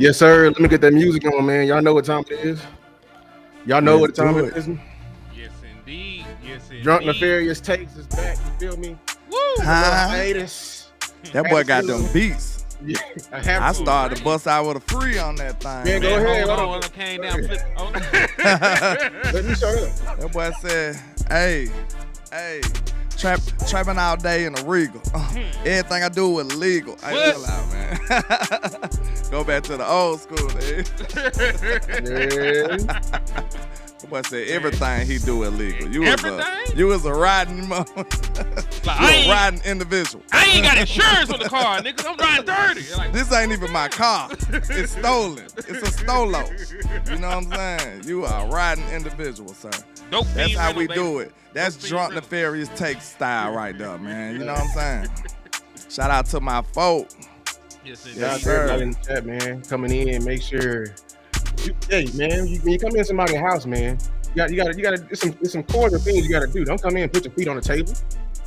Yes, sir. Let me get that music on, man. Y'all know what time it is. Y'all know what time it is. Yes, indeed. Yes, indeed. Drunk Nefarious Takes is back. You feel me? Woo! That boy got them beats. Yeah, I started to bust out with a free on that thing. Man, go ahead. Hold on. I came down. Flip. Oh. Let me show up. That boy said, hey, trapping all day in a Regal. Everything I do is legal. Hey, chill out, man. Go back to the old school, dude. That boy said everything he do illegal. You was a riding riding individual. I ain't got insurance on the car, nigga. I'm riding dirty. Like, this ain't even my car. It's stolen. It's a stolo. You know what I'm saying? You are a riding individual, sir. That's how we do it. That's Drunk Nefarious Takes style right there, man. You know what I'm saying? Shout out to my folk. Yes, sir. In the chat, man. Coming in, make sure. Hey, man, when you come in somebody's house, man, you gotta. There's some corner things you gotta do. Don't come in and put your feet on the table.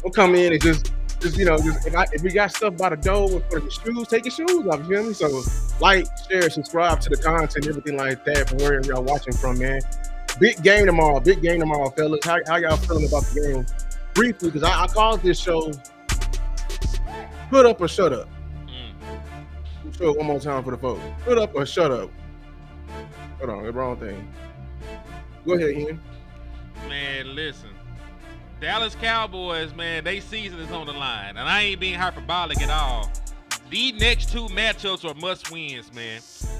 Don't come in and just if you got stuff by the door for your shoes, take your shoes off. You feel me? So like, share, subscribe to the content, everything like that from wherever y'all watching from, man. Big game tomorrow, fellas. How y'all feeling about the game? Briefly, because I called this show "Put Up or Shut Up." Show it one more time for the folks. Put up or shut up. Hold on, the wrong thing. Go ahead, Ian. Man, listen. Dallas Cowboys, man, they season is on the line. And I ain't being hyperbolic at all. These next two matchups are must-wins, man.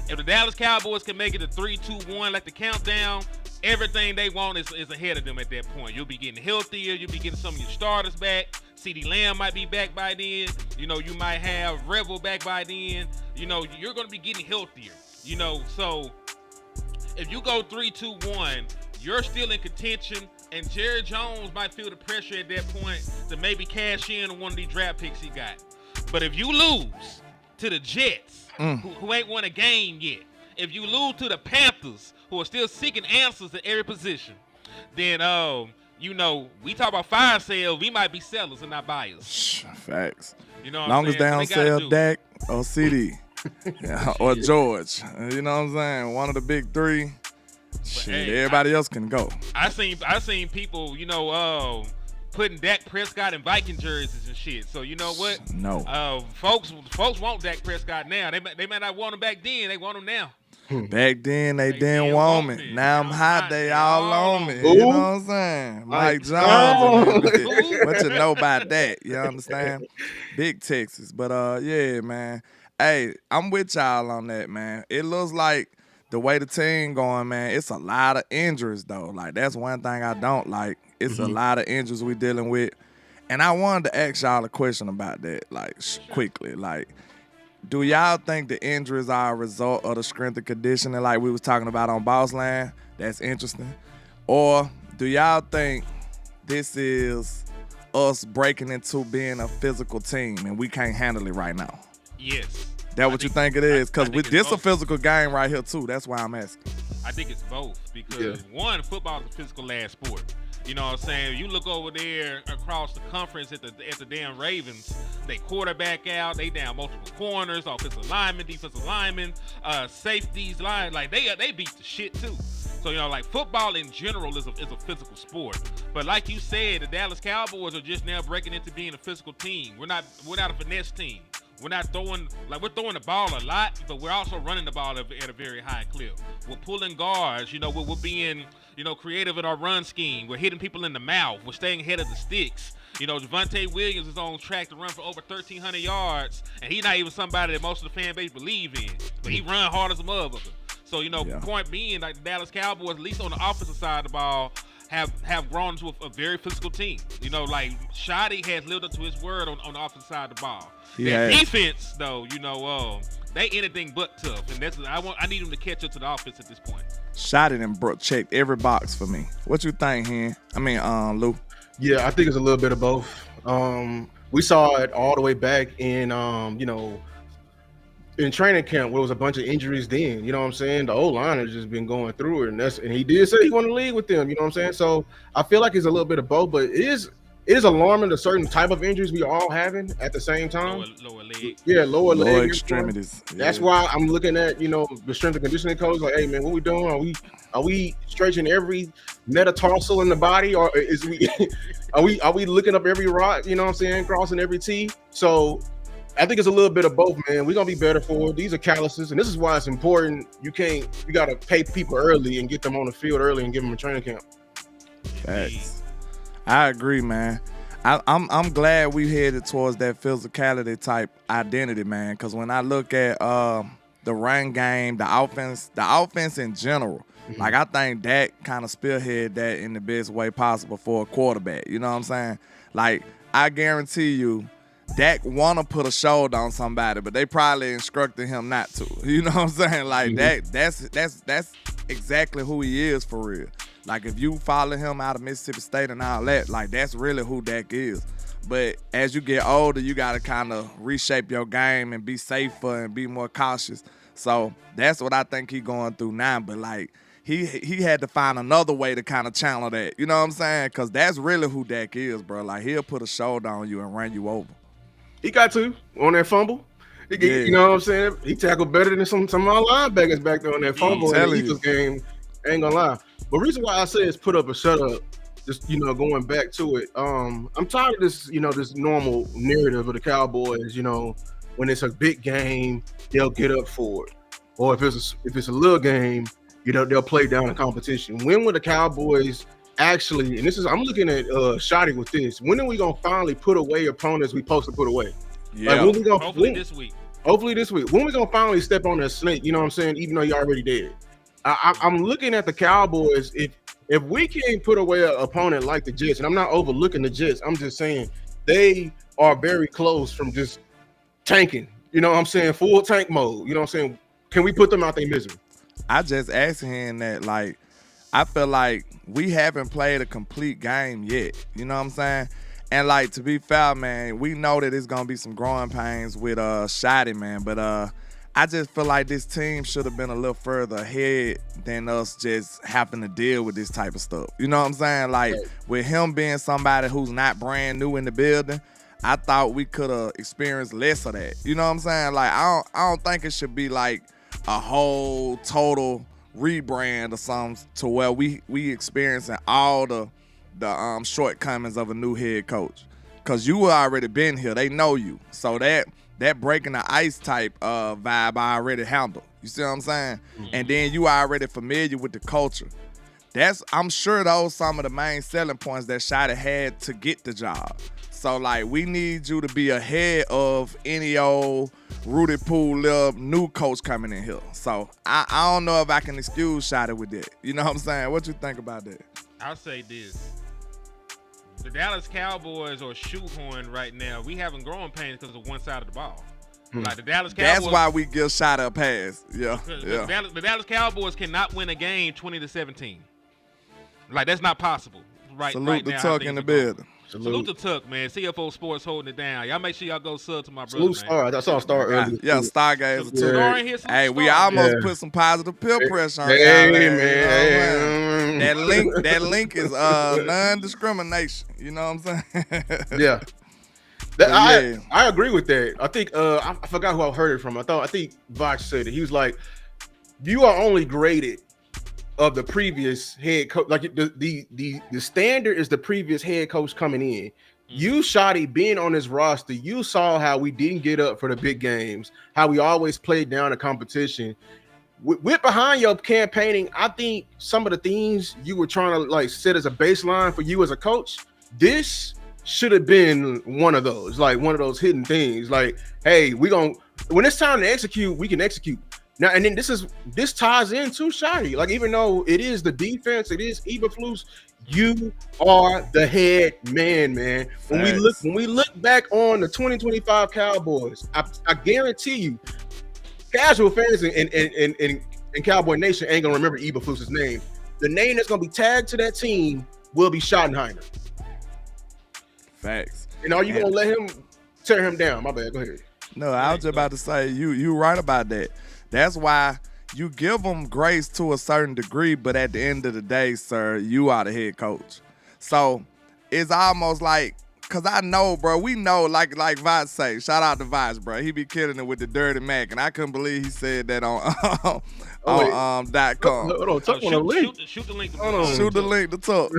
If the Dallas Cowboys can make it to 3-2-1, like the countdown, everything they want is ahead of them at that point. You'll be getting healthier. You'll be getting some of your starters back. CeeDee Lamb might be back by then. You know, you might have Revel back by then. You know, you're going to be getting healthier. You know, so if you go 3-2-1, you're still in contention, and Jerry Jones might feel the pressure at that point to maybe cash in on one of these draft picks he got. But if you lose to the Jets, who ain't won a game yet, if you lose to the Panthers, who are still seeking answers at every position, then you know, we talk about fire sales, we might be sellers and not buyers. Facts. You know what long I'm as they don't sell Dak or CD or Shit. George. You know what I'm saying? One of the big three. Shit, hey, everybody else can go. I seen people, you know, putting Dak Prescott in Viking jerseys and shit. So you know what? No. Folks want Dak Prescott now. They might not want him back then. They want him now. Back then, they didn't want me. Now I'm hot, they all on me. Ooh. You know what I'm saying? Mike Jones and everything. What you know about that? You understand? Big Texas. But, yeah, man. Hey, I'm with y'all on that, man. It looks like the way the team going, man, it's a lot of injuries, though. Like, that's one thing I don't like. It's a lot of injuries we dealing with. And I wanted to ask y'all a question about that, like, quickly. Like, do y'all think the injuries are a result of the strength and conditioning like we was talking about on Boss Land? That's interesting. Or do y'all think this is us breaking into being a physical team and we can't handle it right now? Yes. That what you think it is? Because with this both. a physical game right here too. That's why I'm asking. I think it's both because one, football is a physical last sport. You know what I'm saying? You look over there across the conference at the damn Ravens, they quarterback out, they down multiple corners, offensive linemen, defensive linemen, safeties, line, like they beat the shit too. So, you know, like football in general is a physical sport. But like you said, the Dallas Cowboys are just now breaking into being a physical team. We're not a finesse team. We're not throwing, we're throwing the ball a lot, but we're also running the ball at a very high clip. We're pulling guards, you know, we're being, you know, creative in our run scheme. We're hitting people in the mouth. We're staying ahead of the sticks. You know, Javonte Williams is on track to run for over 1,300 yards, and he's not even somebody that most of the fan base believe in. But he run hard as a motherfucker. So, you know, point being, like the Dallas Cowboys, at least on the offensive side of the ball, have grown into a very physical team. You know, like Shoddy has lived up to his word on the offensive side of the ball. Their defense, though, you know, they anything but tough, and that's I need them to catch up to the offense at this point. Shot it and checked every box for me. What you think, Hen? I mean, Lou. Yeah, I think it's a little bit of both. We saw it all the way back in, you know, in training camp where it was a bunch of injuries then. You know what I'm saying? The O-line has just been going through it, and he did say he wanted to lead with them. You know what I'm saying? So I feel like it's a little bit of both, but it is alarming the certain type of injuries we all having at the same time. Lower leg. Yeah, lower leg extremities. That's why I'm looking at, you know, the strength and conditioning coach. Like, hey man, what we doing? Are we stretching every metatarsal in the body, or is we are we looking up every rod? You know what I'm saying? Crossing every T. So I think it's a little bit of both, man. We're gonna be better for it. These are calluses, and this is why it's important. You gotta pay people early and get them on the field early and give them a training camp. Thanks. I agree, man. I'm glad we headed towards that physicality type identity, man. Because when I look at the run game, the offense in general, like I think Dak kind of spearhead that in the best way possible for a quarterback. You know what I'm saying? Like I guarantee you, Dak want to put a shoulder on somebody, but they probably instructed him not to. You know what I'm saying? Like that's exactly who he is for real. Like if you follow him out of Mississippi State and all that, like that's really who Dak is. But as you get older, you got to kind of reshape your game and be safer and be more cautious. So that's what I think he's going through now. But like he had to find another way to kind of channel that. You know what I'm saying? Because that's really who Dak is, bro. Like he'll put a shoulder on you and run you over. He got to on that fumble. You know what I'm saying? He tackled better than some of our linebackers back there on that fumble in the Eagles game. Ain't gonna lie. But the reason why I say it's put up or shut up, just, you know, going back to it, I'm tired of this, you know, this normal narrative of the Cowboys, you know, when it's a big game, they'll get up for it. Or if it's a little game, you know, they'll play down the competition. When will the Cowboys actually, and I'm looking at Shotty with this, when are we going to finally put away opponents we supposed to put away? Yeah. Like, hopefully this week. Hopefully this week. When we going to finally step on that snake, you know what I'm saying, even though you're already dead? I'm looking at the Cowboys. If we can't put away an opponent like the Jets, and I'm not overlooking the Jets, I'm just saying they are very close from just tanking. You know what I'm saying? Full tank mode. You know what I'm saying? Can we put them out their misery? I just asked him that, like, I feel like we haven't played a complete game yet. You know what I'm saying? And, like, to be fair, man, we know that it's going to be some growing pains with Shotty, man. But I just feel like this team should have been a little further ahead than us just having to deal with this type of stuff. You know what I'm saying? Like, with him being somebody who's not brand new in the building, I thought we could have experienced less of that. You know what I'm saying? Like, I don't think it should be like a whole total rebrand or something to where we experiencing all the shortcomings of a new head coach. Because you already been here. They know you. So that breaking the ice type vibe I already handled. You see what I'm saying? Mm-hmm. And then you already familiar with the culture. I'm sure those some of the main selling points that Shotty had to get the job. So, like, we need you to be ahead of any old Rudy Poole new coach coming in here. So, I don't know if I can excuse Shotty with that. You know what I'm saying? What you think about that? I'll say this. The Dallas Cowboys are shoehorned right now. We having growing pains because of one side of the ball. Like the Dallas Cowboys. That's why we give Shotty a pass. Yeah. The Dallas Cowboys cannot win a game 20-17. Like, that's not possible. Salute the Tuck in the building. Salute to Tuck, man. CFO Sports holding it down. Y'all make sure y'all go sub to my brother, Salute Star. I saw Star earlier. Yeah, Stargazer too. Star in here, hey, we almost put some positive peer pressure on y'all. Man. That link is non-discrimination. You know what I'm saying? Yeah. I agree with that. I think I forgot who I heard it from. I think Vox said it. He was like, you are only graded of the previous head coach. Like the standard is the previous head coach coming in. You, Shotty, being on this roster, you saw how we didn't get up for the big games, how we always played down the competition. With behind your campaigning, I think some of the things you were trying to like set as a baseline for you as a coach, this should have been one of those, like one of those hidden things. Like, hey, when it's time to execute, we can execute. Now, and then this ties into Shotty. Like, even though it is the defense, it is Eberflus, you are the head man. When we look back on the 2025 Cowboys, I guarantee you, casual fans in Cowboy Nation ain't gonna remember Eberflus's name. The name that's gonna be tagged to that team will be Schottenheimer. Facts. And are you gonna let him tear him down? My bad. Go ahead. No, I was just about to say you right about that. That's why you give them grace to a certain degree, but at the end of the day, sir, you are the head coach. So it's almost like, cause I know, bro, we know, like Vox say, shout out to Vox, bro. He be killing it with the Dirty Mac, and I couldn't believe he said that on .com. Hold on, Tuck on the link. Shoot the link. Shoot the link to Tuck.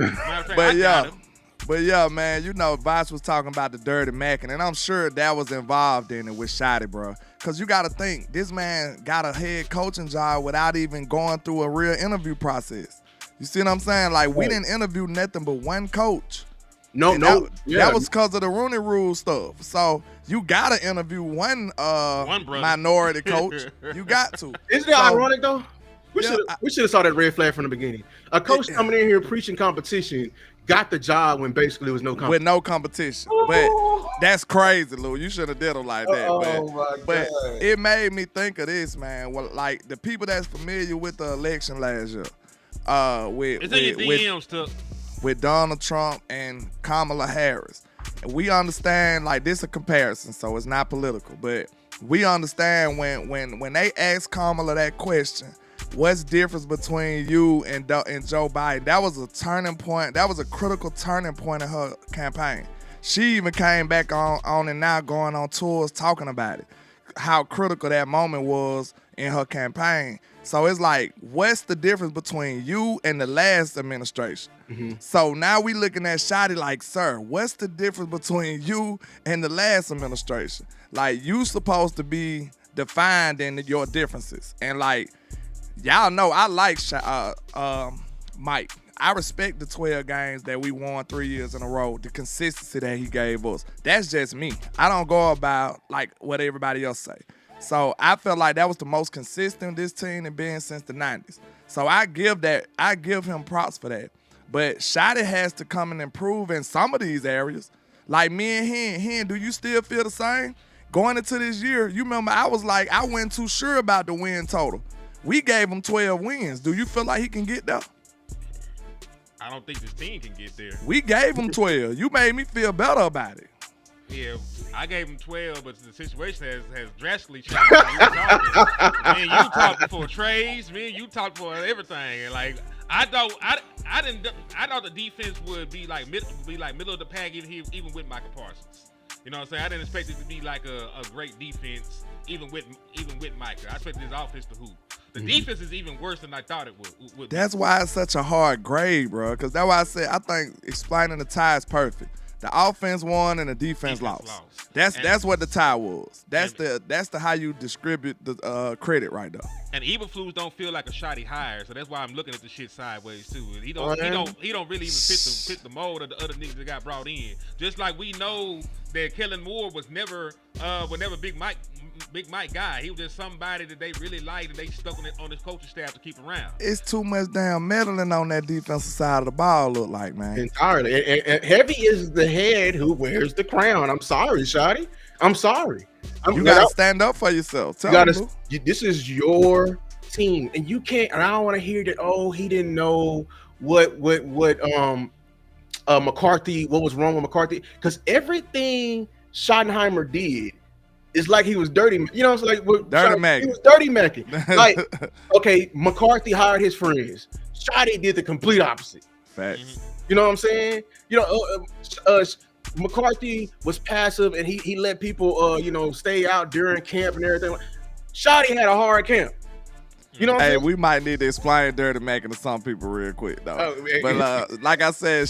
But yeah, man, you know, Vox was talking about the Dirty Mac, and I'm sure that was involved in it with Shotty, bro. Because you got to think, this man got a head coaching job without even going through a real interview process. You see what I'm saying? Like, we didn't interview nothing but one coach. That was because of the Rooney Rule stuff. So you got to interview one minority coach. You got to. Isn't it ironic, though? We should have saw that red flag from the beginning. A coach coming in here preaching competition got the job when basically there was no competition. With no competition. But that's crazy, Lou. You should have did him like that. But it made me think of this, man. Well, like the people that's familiar with the election last year. With Donald Trump and Kamala Harris. And we understand, like, this is a comparison, so it's not political. But we understand when they asked Kamala that question, what's the difference between you and Joe Biden? That was a turning point. That was a critical turning point in her campaign. She even came back on and now going on tours talking about it, how critical that moment was in her campaign. So it's like, what's the difference between you and the last administration? Mm-hmm. So now we looking at Shotty like, sir, what's the difference between you and the last administration? Like, you supposed to be defined in your differences. And like, y'all know I like Mike. I respect the 12 games that we won 3 years in a row, the consistency that he gave us. That's just me. I don't go about like what everybody else say. So I felt like that was the most consistent this team had been since the 90s. So I give him props for that. But Shotty has to come and improve in some of these areas. Like me and Hen, do you still feel the same? Going into this year, you remember I was like, I wasn't too sure about the win total. We gave him 12 wins. Do you feel like he can get there? I don't think this team can get there. We gave him 12. You made me feel better about it. Yeah, I gave him 12, but the situation has drastically changed. Me and you talked for trades. Me and you talked for everything. And like I thought the defense would be like middle of the pack even with Michael Parsons. You know what I'm saying? I didn't expect it to be like a great defense even with Micah. I expected his offense to hoop. The defense is even worse than I thought it would. That's why it's such a hard grade, bro. Because that's why I said I think explaining the tie is perfect. The offense won and the defense lost. That's what the tie was. That's the how you distribute the credit right there. And Eberflus don't feel like a Shotty hire, so that's why I'm looking at the shit sideways too. He don't really even fit the mold of the other niggas that got brought in. Just like we know that Kellen Moore was never Big Mike guy. He was just somebody that they really liked and they stuck on his coaching staff to keep around. It's too much damn meddling on that defensive side of the ball, look like, man. Entirely. And Heavy is the head who wears the crown. I'm sorry, Shotty. I'm sorry. You gotta stand up for yourself. This is your team, and you can't. And I don't want to hear that. Oh, he didn't know what McCarthy. What was wrong with McCarthy? Because everything Schottenheimer did is like he was dirty. You know, it's like dirty Mac. He was dirty macking. Like, okay, McCarthy hired his friends. Shotty did the complete opposite. Facts. You know what I'm saying? You know, McCarthy was passive and he let people stay out during camp and everything. Shotty had a hard camp. You know what I'm saying? We might need to explain dirty macking to some people real quick though. But like I said,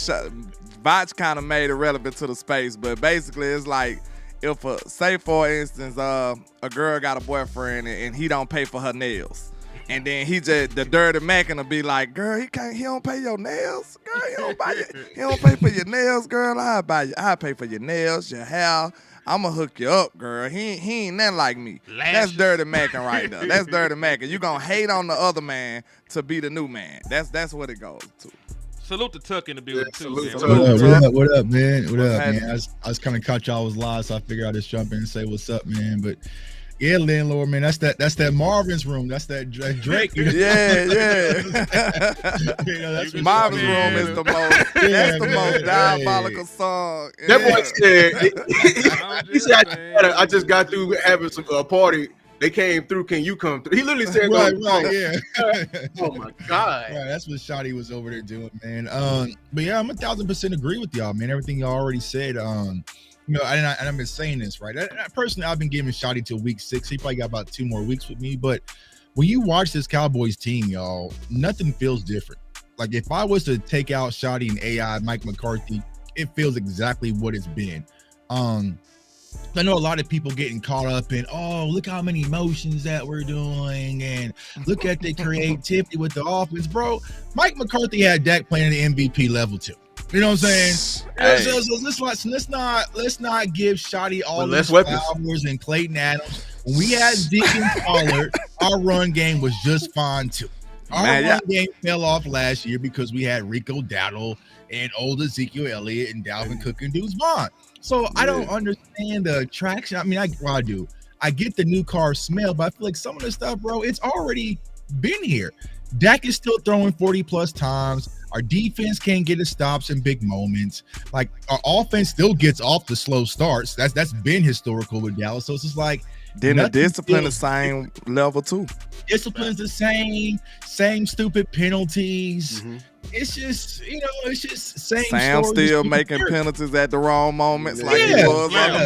Vach kind of made it relevant to the space, but basically it's like if say for instance a girl got a boyfriend and he don't pay for her nails. And then the dirty Mackin will be like, girl, he don't pay your nails. Girl, he don't pay for your nails, girl. I'll pay for your nails, your hair. I'ma hook you up, girl. He ain't nothing like me. That's dirty Mackin right there. That's dirty Mackin. You gonna hate on the other man to be the new man. That's what it goes to. Salute to Tuck in the building too. What up, man? What up, man? I was kind of caught y'all was live, so I figured I'd just jump in and say what's up, man. But yeah, landlord, man, that's that Marvin's room. That's that Drake. Yeah. That's Marvin's room is the most. That's the most diabolical song. That boy said, he said, I just got through having a party. They came through. Can you come through? He literally said, right, yeah. Oh my God. Right, that's what Shotty was over there doing, man. But yeah, I'm 1,000% agree with y'all, man. Everything y'all already said. And I've been saying this, right? Personally, I've been giving Shotty till week 6. He probably got about 2 more weeks with me. But when you watch this Cowboys team, y'all, nothing feels different. Like if I was to take out Shotty and AI, Mike McCarthy, it feels exactly what it's been. I know a lot of people getting caught up in, oh, look how many motions that we're doing, and look at the creativity with the offense, bro. Mike McCarthy had Dak playing at the MVP level too. You know what I'm saying? Hey. So let's not give Shotty all these flowers and Clayton Adams. When we had Zeke and Pollard, our run game was just fine too. Our run game fell off last year because we had Rico Dowdle and old Ezekiel Elliott and Dalvin Cook and Deuce Vaughn. So I don't understand the traction. I mean, I do. I get the new car smell, but I feel like some of the stuff, bro, it's already been here. Dak is still throwing 40 plus times. Our defense can't get his stops in big moments. Like our offense still gets off the slow starts. That's been historical with Dallas. So it's just like then the discipline the same level too. Discipline's the same stupid penalties. Mm-hmm. It's just, it's just same. Sam still making penalties at the wrong moments, like he was on the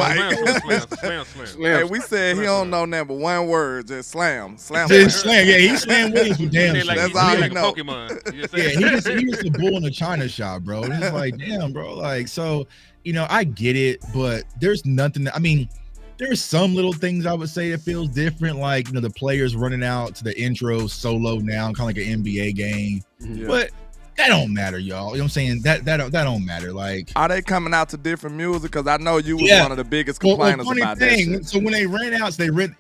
mic. Hey, we said he don't know nothing but one word, just slam. Slam. Yeah, he slammed Williams with damn shit. That's all he know. Yeah, he was the bull in the China shop, bro. It's like, damn, bro. Like, so, I get it, but there's nothing. There's some little things I would say that feels different, like the players running out to the intro solo now, kind of like an NBA game, but. That don't matter, y'all. You know what I'm saying? That don't matter. Like, are they coming out to different music? Because I know you was one of the biggest complainers about that shit. So when they ran out, they ran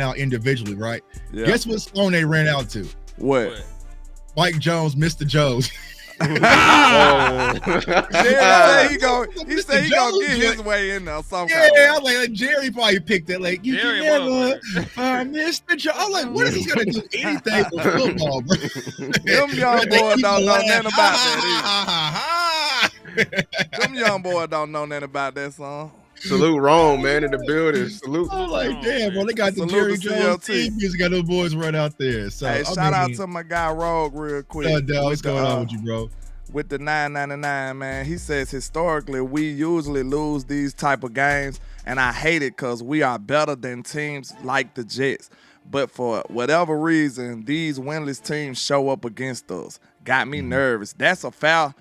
out individually, right? Yeah. Guess what song they ran out to? What? Mike Jones, Mr. Jones. He said he gonna get his way in there somehow. Yeah, I was like Jerry probably picked that. Like you can never Mr. Joe. I'm like, what is he gonna do anything for football, bro? Them young boys don't know nothing about that. Them young boys don't know nothing about that song. Salute Rome, man, in the building. Salute. I'm like, damn, bro, they got the Jerry Jones team music. Got those boys right out there. So hey, shout out to my guy Rogue real quick. What's going on with you, bro? With the 999, man, he says historically we usually lose these type of games, and I hate it because we are better than teams like the Jets. But for whatever reason, these winless teams show up against us. Got me nervous. That's a foul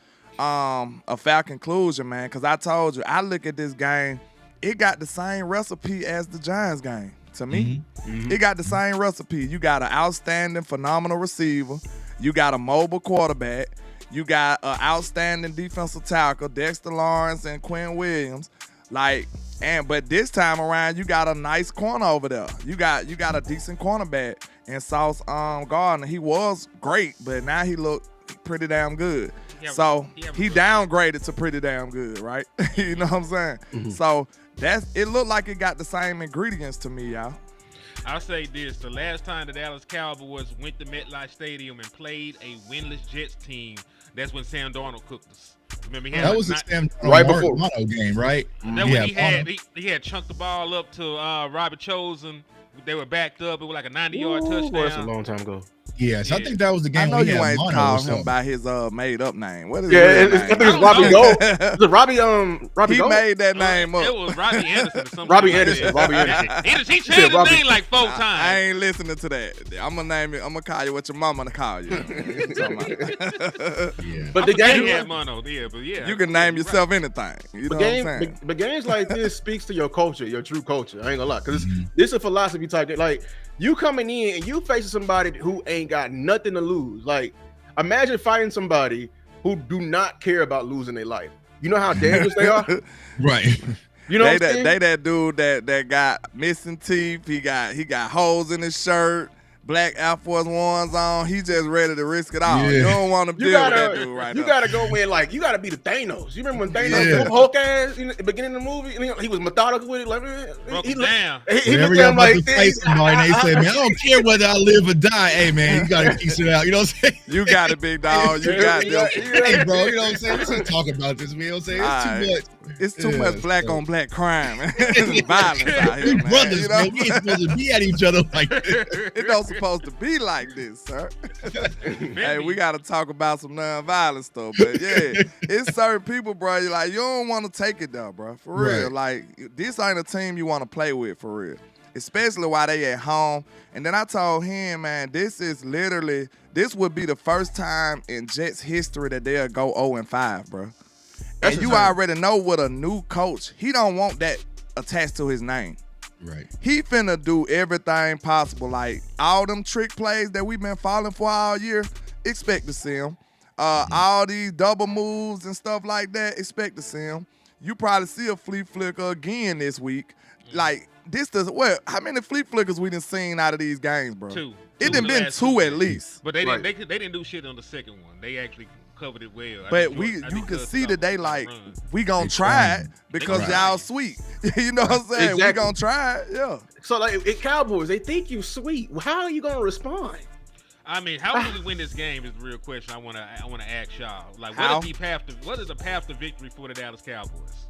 conclusion, man, because I told you, I look at this game, it got the same recipe as the Giants game. To me, it got the same recipe. You got an outstanding, phenomenal receiver. You got a mobile quarterback. You got an outstanding defensive tackle, Dexter Lawrence and Quinn Williams. But this time around, you got a nice corner over there. You got a decent cornerback in Sauce Gardner. He was great, but now he looked pretty damn good. He downgraded to pretty damn good, right? You know what I'm saying? Mm-hmm. So it looked like it got the same ingredients to me, y'all. I'll say this. The last time the Dallas Cowboys went to MetLife Stadium and played a winless Jets team, that's when Sam Darnold cooked us. Remember, that was the Sam right before Mono game, right? That when he had chunked the ball up to Robert Chosen. They were backed up. It was like a 90-yard touchdown. That's a long time ago. Yes, I think that was the game. I know you ain't called him by his made up name. What is I think it's Robbie Gold. Is it Robbie He Gold? made that name up. It was Robbie Anderson or something. Robbie Anderson. He changed his name like 4 times. I ain't listening to that. I'm gonna call you what your mama to call you. But the game had mono, but you can name yourself anything. You know what I'm saying? But games like this speaks to your culture, your true culture. I ain't gonna lie, because this is a philosophy type thing. Like, you coming in and you facing somebody who ain't got nothing to lose. Like, imagine fighting somebody who do not care about losing their life. You know how dangerous they are? Right. You know what I'm saying? They that dude that got missing teeth. He got holes in his shirt. Black Air Force Ones on. He just ready to risk it all. Yeah. You don't want to deal with that dude right now. You gotta go in like, you gotta be the Thanos. You remember when Thanos Hulk ass in the beginning of the movie? He was methodical with it. Like, he looked at him like this. And they say, man, I don't care whether I live or die. Hey, man, you gotta piece it out. You know what I'm saying? You got it, big dog. You got it. Hey, bro, you know what I'm saying? Let's talk about this, man. You know what I'm saying? It's too much black on black crime. It's violence out here, man. Brothers, man. We ain't supposed to be at each other like this. It don't supposed to be like this, sir. Hey, we got to talk about some non-violent stuff. But yeah, it's certain people, bro. You don't want to take it though, bro. For real. Right. Like, this ain't a team you want to play with, for real. Especially while they at home. And then I told him, man, this would be the first time in Jets history that they'll go 0-5, bro. And you already know with a new coach, he don't want that attached to his name. Right. He finna do everything possible. Like, all them trick plays that we've been falling for all year, expect to see them. All these double moves and stuff like that, expect to see them. You probably see a flea flicker again this week. Like, how many flea flickers we done seen out of these games, bro? 2. It done been 2 at least. But they didn't do shit on the second one. They actually covered it well. But you can see that they like, we gonna try it because y'all sweet. You know what I'm saying? Exactly. We gonna try it, yeah. So like, at Cowboys, they think you sweet. How are you gonna respond? I mean, how do we win this game is the real question I wanna ask y'all. Like, what is the path to victory for the Dallas Cowboys?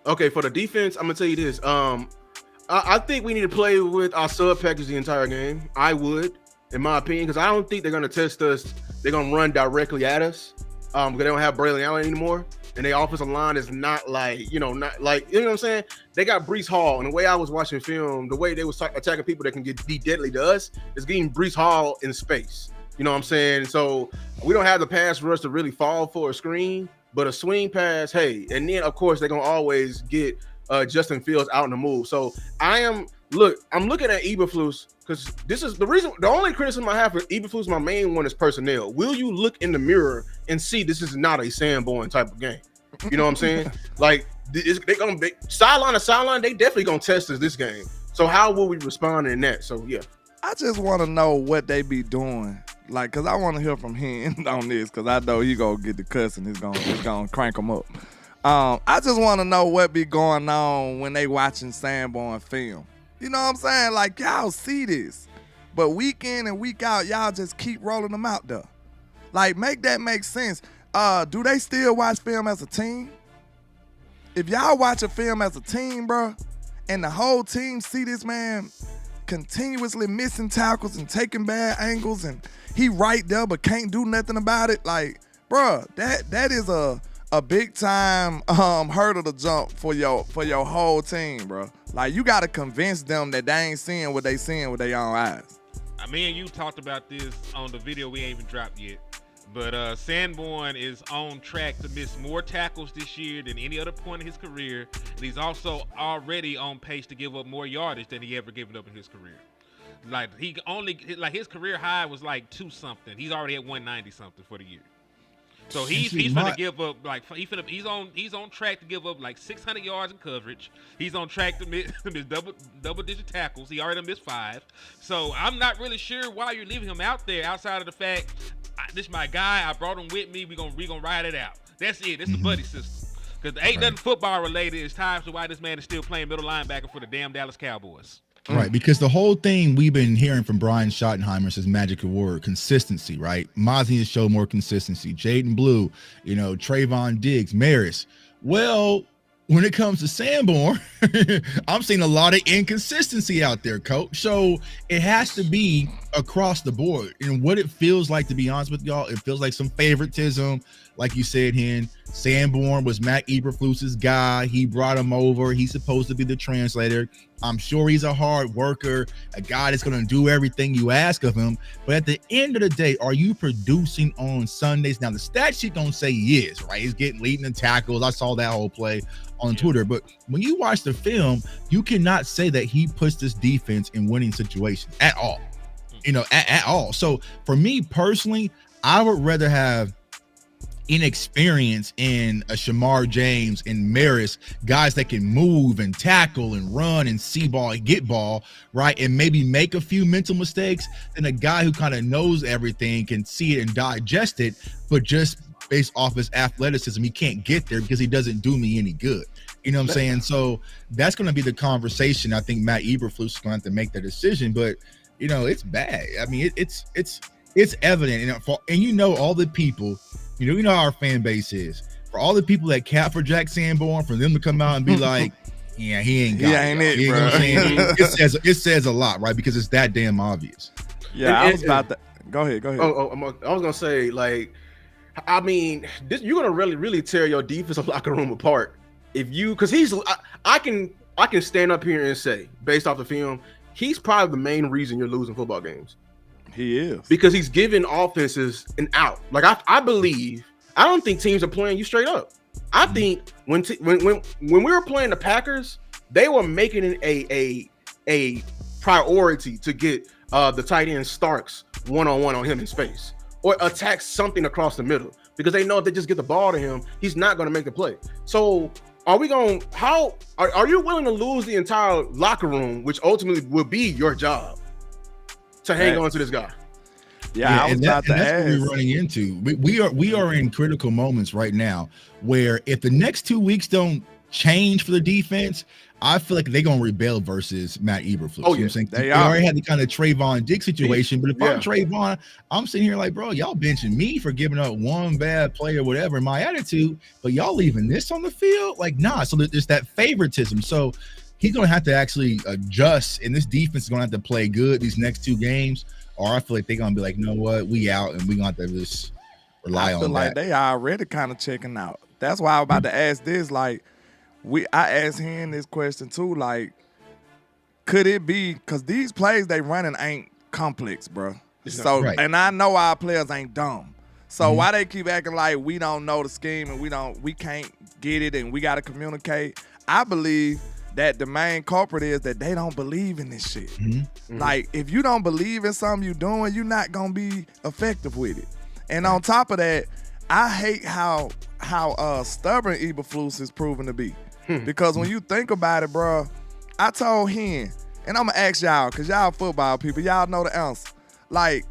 Okay, for the defense, I'm gonna tell you this. I think we need to play with our sub package the entire game. I would, in my opinion, because I don't think they're gonna test us. They're gonna run directly at us because they don't have Braylon Allen anymore, and their offensive line is not like, you know what I'm saying. They got Breece Hall, and the way I was watching film, the way they was attacking people that can be deadly to us is getting Breece Hall in space. You know what I'm saying? So we don't have the pass rush to really fall for a screen, but a swing pass, hey, and then of course they're gonna always get Justin Fields out in the move. So I'm looking at Eberflus because this is the reason. The only criticism I have for Eberflus, my main one, is personnel. Will you look in the mirror and see this is not a Sanborn type of game? You know what I'm saying? Like, they're gonna be sideline to sideline. They definitely gonna test us this game. So how will we respond in that? So yeah, I just want to know what they be doing. Like, cause I want to hear from him on this, cause I know he gonna get the cuss and he's gonna crank them up. I just want to know what be going on when they watching Sanborn film. You know what I'm saying? Like, y'all see this, but week in and week out, y'all just keep rolling them out there. Like, make that make sense. Do they still watch film as a team? If y'all watch a film as a team, bro, and the whole team see this man continuously missing tackles and taking bad angles, and he right there but can't do nothing about it, like, bro, that is a a big time hurdle to jump for your whole team, bro. Like, you got to convince them that they ain't seeing what they seeing with their own eyes. Me and you talked about this on the video we ain't even dropped yet. But Sanborn is on track to miss more tackles this year than any other point in his career. And he's also already on pace to give up more yardage than he ever given up in his career. Like, his career high was like 2-something. He's already at 190-something for the year. So he's gonna give up he's on track to give up like 600 yards in coverage. He's on track to miss double digit tackles. He already missed 5. So I'm not really sure why you're leaving him out there outside of the fact this is my guy. I brought him with me. We gonna ride it out. That's it. It's the buddy system. Because there ain't nothing football related. It's times to why this man is still playing middle linebacker for the damn Dallas Cowboys. Right, because the whole thing we've been hearing from Brian Schottenheimer says magic word, consistency, right? Mozzie needs to show more consistency. Jaden Blue, Trayvon Diggs, Maris. Well, when it comes to Sanborn, I'm seeing a lot of inconsistency out there, coach. So it has to be across the board. And what it feels like, to be honest with y'all, it feels like some favoritism. Like you said, Hen, Sanborn was Matt Eberflus's guy. He brought him over. He's supposed to be the translator. I'm sure he's a hard worker, a guy that's going to do everything you ask of him. But at the end of the day, are you producing on Sundays? Now, the stat sheet don't say he is, right? He's leading in tackles. I saw that whole play on Twitter. But when you watch the film, you cannot say that he puts this defense in winning situations at all, at all. So for me personally, I would rather have inexperience in a Shamar James and Maris, guys that can move and tackle and run and see ball and get ball, right? And maybe make a few mental mistakes, than a guy who kind of knows everything, can see it and digest it, but just based off his athleticism, he can't get there because he doesn't do me any good. You know what I'm saying? So that's going to be the conversation. I think Matt Eberflus is going to have to make that decision, but it's bad. I mean, it's evident. And all the people, you know how our fan base is. For all the people that cap for Jack Sanborn, for them to come out and be like, yeah, he ain't got it. Ain't it, bro. It says a lot, right? Because it's that damn obvious. Yeah, I was about to go ahead. I was gonna say, like, I mean, you're gonna really tear your defensive locker room apart because I can stand up here and say, based off the film, he's probably the main reason you're losing football games. He is, because he's giving offenses an out. Like, I believe, I don't think teams are playing you straight up. I think when we were playing the Packers, they were making it a priority to get the tight end Starks one-on-one on him in space, or attack something across the middle, because they know if they just get the ball to him, he's not going to make the play. So are you willing to lose the entire locker room, which ultimately will be your job, to hang on to this guy? Yeah, I was about to ask. That's what we're running into. We are in critical moments right now where if the next 2 weeks don't change for the defense, I feel like they're going to rebel versus Matt Eberflus. Oh, you know what I'm saying? They already had the kind of Trayvon Diggs situation, but if Yeah. I'm Trayvon, I'm sitting here like, bro, y'all benching me for giving up one bad play or whatever in my attitude, but y'all leaving this on the field? Like, nah. So there's that favoritism. So he's going to have to actually adjust, and this defense is going to have to play good these next 2 games, or I feel like they're going to be like, you know what, we out, and we're going to have to just rely on that. I feel like they already kind of checking out. That's why I'm about to ask this. Like, I asked him this question too. Like, could it be because these plays they running ain't complex, bro? So, right. And I know our players ain't dumb. So why they keep acting like we don't know the scheme and we can't get it and we got to communicate? I believe that the main culprit is that they don't believe in this shit. Like, if you don't believe in something you're doing, you're not gonna be effective with it. And on top of that, I hate how stubborn Eberflus is proven to be. Because when you think about it, bro, I told him, and I'm gonna ask y'all, cause y'all football people, y'all know the answer. Like,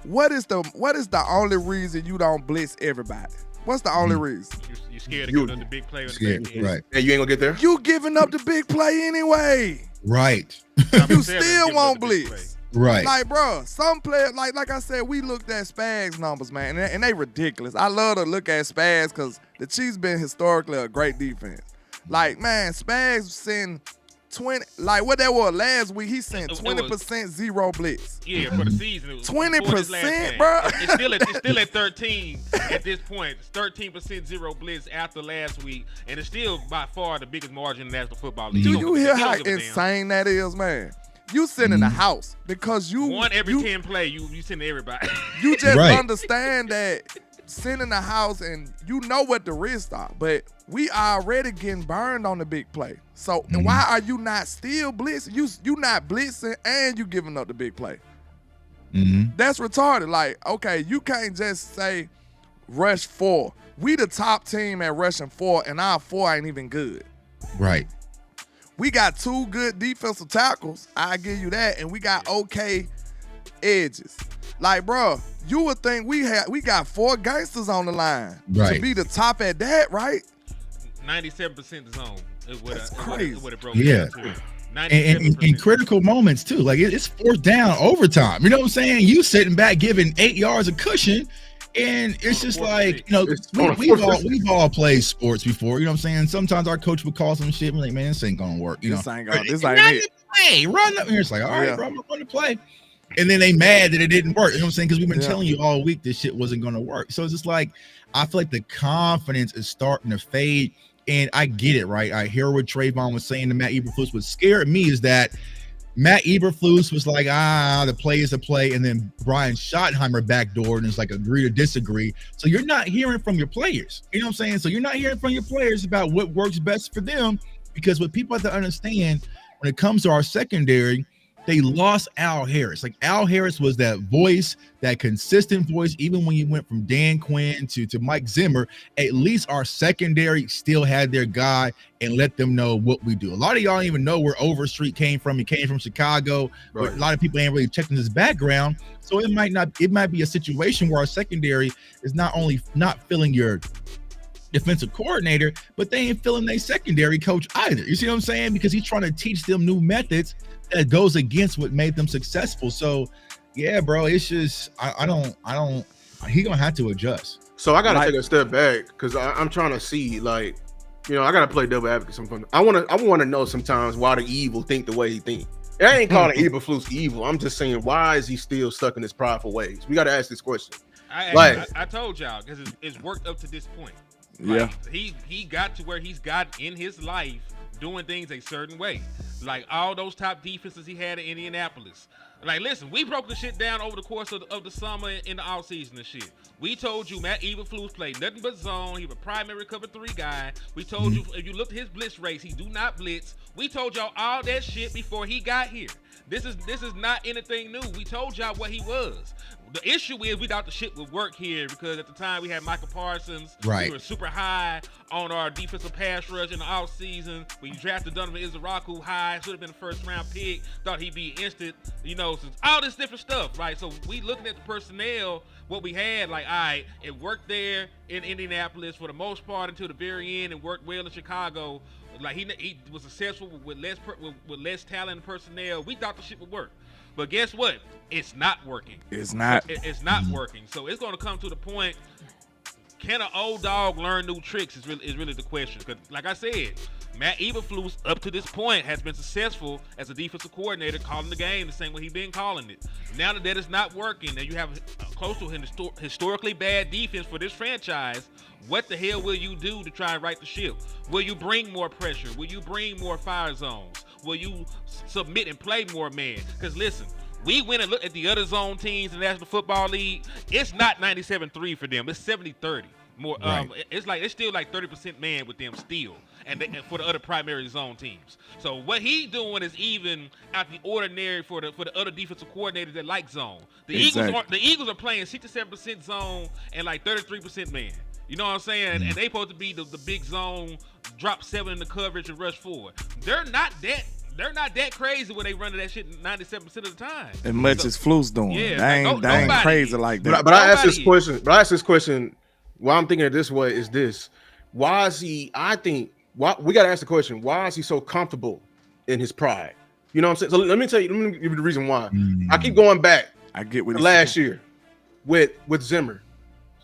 what is the only reason you don't blitz everybody? What's the only reason? You scared to give them the big play on the back end. Right. And you ain't gonna get there? You giving up the big play anyway. Right. You still won't blitz. Right. Like, bro, some players, like I said, we looked at Spags numbers, man, and they ridiculous. I love to look at Spags because the Chiefs been historically a great defense. Like, man, Spags send 20, like what that was last week. He sent 20% zero blitz. Yeah, for the season. 20%, bro. It's still at 13 at this point. It's 13% zero blitz after last week, and it's still by far the biggest margin in the National Football League. Do you hear how insane that is, man? You sit in the house because you one every 10 play. You send to everybody. You just understand that. Sit in the house and you know what the risks are, but we already getting burned on the big play. So why are you not still blitzing? You not blitzing and you giving up the big play. That's retarded. Like, okay, you can't just say rush 4. We the top team at rushing 4, and our 4 ain't even good. Right. We got 2 good defensive tackles. I give you that, and we got okay edges. Like, bro, you would think we got 4 gangsters on the line to be the top at that, right? 97% zone. That's crazy. Yeah. In critical moments too. Like it's 4th down overtime. You know what I'm saying? You sitting back giving 8 yards of cushion, and it's just like, you know, we've all played sports before. You know what I'm saying? Sometimes our coach would call some shit. We're like, man, this ain't gonna work. You know, this ain't it. Hey, run up here. It's like, all right, bro, I'm gonna run the play. And then they mad that it didn't work. You know what I'm saying? Because we've been telling you all week this shit wasn't going to work. So it's just like, I feel like the confidence is starting to fade. And I get it, right? I hear what Trayvon was saying to Matt Eberflus. What scared me is that Matt Eberflus was like, the play is a play. And then Brian Schottenheimer backdoored and it's like agree to disagree. So you're not hearing from your players. You know what I'm saying? So you're not hearing from your players about what works best for them. Because what people have to understand when it comes to our secondary, they lost Al Harris. Like Al Harris was that voice, that consistent voice, even when you went from Dan Quinn to Mike Zimmer. At least our secondary still had their guy and let them know what we do. A lot of y'all don't even know where Overstreet came from. He came from Chicago. Right. A lot of people ain't really checking his background. So it might be a situation where our secondary is not only not filling your defensive coordinator, but they ain't feeling their secondary coach either. You see what I'm saying? Because he's trying to teach them new methods that goes against what made them successful. So yeah, bro, it's just I don't he gonna have to adjust. So I gotta take a step back because I'm trying to see, like, you know, I gotta play devil advocate sometimes. I wanna know sometimes why the evil think the way he think. I ain't calling Eberflus evil. I'm just saying, why is he still stuck in his prideful ways? We gotta ask this question. I told y'all because it's worked up to this point. Like, yeah, he got to where he's got in his life doing things a certain way. Like all those top defenses he had in Indianapolis. Like, listen, we broke the shit down over the course of the summer in the offseason and shit. We told you Matt Eberflus played nothing but zone. He was a primary cover 3 guy. We told you if you looked at his blitz rates, he do not blitz. We told y'all all that shit before he got here. This is not anything new. We told y'all what he was. The issue is we thought the shit would work here because at the time we had Michael Parsons. Right. We were super high on our defensive pass rush in the offseason. We drafted Donovan Izaraku high. Should have been the first round pick. Thought he'd be instant. You know, all this different stuff, right? So we looking at the personnel, what we had, like, all right, it worked there in Indianapolis for the most part until the very end. It worked well in Chicago. Like he was successful with less talent and personnel. We thought the shit would work. But guess what? It's not working. It's not. It's not working. So it's going to come to the point, can an old dog learn new tricks is really the question. Because like I said, Matt Eberflus up to this point has been successful as a defensive coordinator calling the game the same way he's been calling it. Now that is not working, and you have close to a historically bad defense for this franchise, what the hell will you do to try and right the ship? Will you bring more pressure? Will you bring more fire zones? Will you submit and play more man? Because listen, we went and looked at the other zone teams in the National Football League. It's not 97-3 for them. It's 70-30. More, right. It's still like 30% man with them still, and for the other primary zone teams. So what he doing is even out the ordinary for the other defensive coordinators that like zone. The Eagles are playing 67% zone and like 33% man. You know what I'm saying? And they supposed to be the big zone, drop 7 in the coverage and rush 4. They're not that crazy when they run that shit 97% of the time. As much as Flus doing. Yeah, they ain't crazy like that. But I asked this question. Why I'm thinking of this way is this. Why is he, we got to ask the question, why is he so comfortable in his pride? You know what I'm saying? So let me give you the reason why. I keep going back. I get what last year with Zimmer.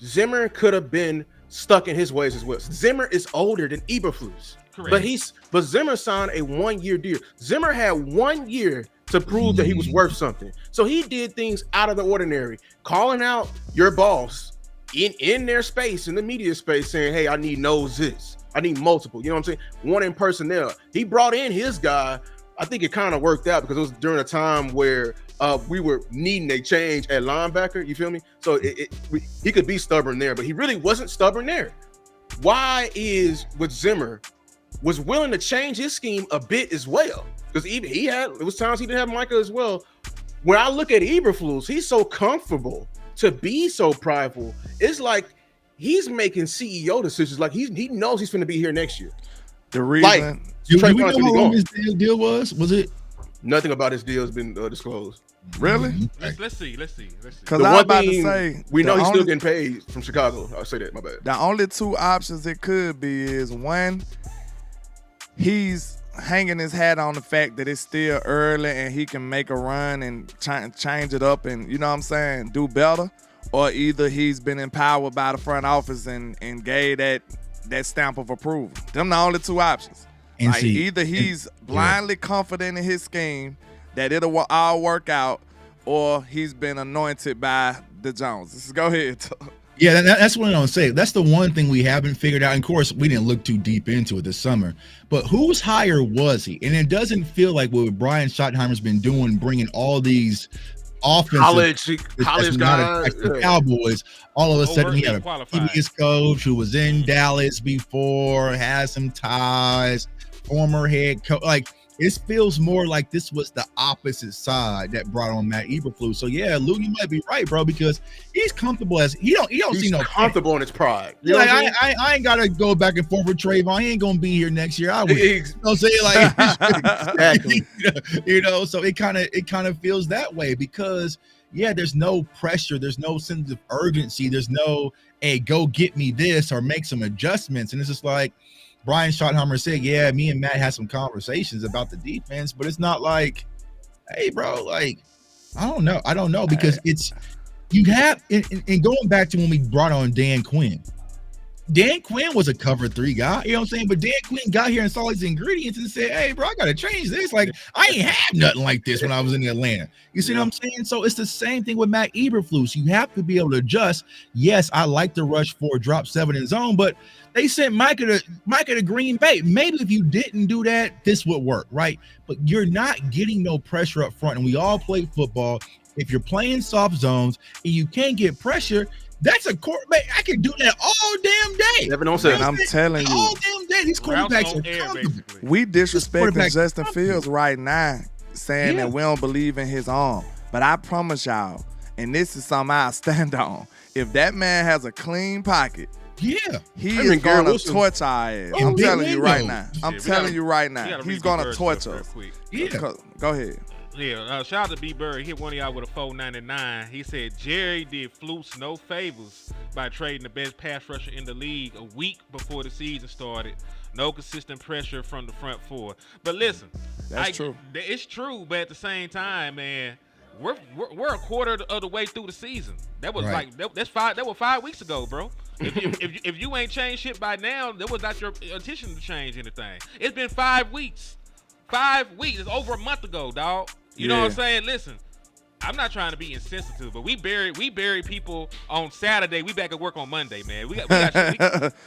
Zimmer could have been stuck in his ways as well. Zimmer is older than Eberflus. Correct. But Zimmer signed a 1-year deal. Zimmer had 1 year to prove that he was worth something. So he did things out of the ordinary, calling out your boss in their space, in the media space, saying, hey, I need this. I need multiple. You know what I'm saying? One in personnel. He brought in his guy. I think it kind of worked out because it was during a time where we were needing a change at linebacker. You feel me? So he could be stubborn there, but he really wasn't stubborn there. Why is with Zimmer was willing to change his scheme a bit as well? Because it was times he didn't have Micah as well. When I look at Eberflus, he's so comfortable to be so prideful. It's like he's making CEO decisions. Like he knows he's going to be here next year. The reason, do we know how long his deal was? Was it? Nothing about his deal has been disclosed. Really? Let's see. Because I was about to say, we know he's still getting paid from Chicago. I'll say that. My bad. The only two options it could be is one, he's hanging his hat on the fact that it's still early and he can make a run and change it up and, you know what I'm saying, do better. Or either he's been empowered by the front office and gave that stamp of approval. Them the only two options. Like either he's blindly confident in his scheme that it'll all work out, or he's been anointed by the Joneses. Go ahead. Yeah, that's what I'm gonna say. That's the one thing we haven't figured out. And of course, we didn't look too deep into it this summer. But whose hire was he? And it doesn't feel like what Brian Schottenheimer's been doing, bringing all these offensive college guys, the Cowboys. All of a sudden, he had a previous coach who was in Dallas before, has some ties, former head coach. Like, it feels more like this was the opposite side that brought on Matt Eberflus. So yeah, Lou, you might be right, bro, because he's comfortable as he's see no comfortable in his pride. You know, like I ain't gotta go back and forth with Trayvon. He ain't gonna be here next year. I would. You know what I'm saying? Like exactly. You know, so it kind of feels that way because there's no pressure, there's no sense of urgency, there's no hey, go get me this or make some adjustments, and it's just like Brian Schottenheimer said, yeah, me and Matt had some conversations about the defense, but it's not like, hey, bro, like, I don't know, because you have, and going back to when we brought on Dan Quinn was a cover 3 guy, you know what I'm saying? But Dan Quinn got here and saw his ingredients and said, hey, bro, I got to change this. Like, I ain't have nothing like this when I was in Atlanta. You see what I'm saying? So it's the same thing with Matt Eberflus. You have to be able to adjust. Yes, I like the rush 4, drop 7 in zone, but they sent Micah to Green Bay. Maybe if you didn't do that, this would work, right? But you're not getting no pressure up front, and we all play football. If you're playing soft zones and you can't get pressure, that's a quarterback. I can do that all damn day. 7 on 7. I'm telling you, all damn day. These quarterbacks are comfortable. We disrespecting Justin Fields right now, saying that we don't believe in his arm. But I promise y'all, and this is something I stand on, if that man has a clean pocket, he is going to torch our ass. I'm telling you right now. He's going to torch us. Go ahead. Yeah, shout out to B. Bird. He hit one of y'all with a 499. He said Jerry did Flus no favors by trading the best pass rusher in the league a week before the season started. No consistent pressure from the front 4. But listen, that's true. It's true, but at the same time, man, we're a quarter of the way through the season. That was that was 5 weeks ago, bro. If you ain't changed shit by now, that was not your intention to change anything. It's been 5 weeks. 5 weeks. It's over a month ago, dog. You know what I'm saying? Listen, I'm not trying to be insensitive, but we bury people on Saturday. We back at work on Monday, man.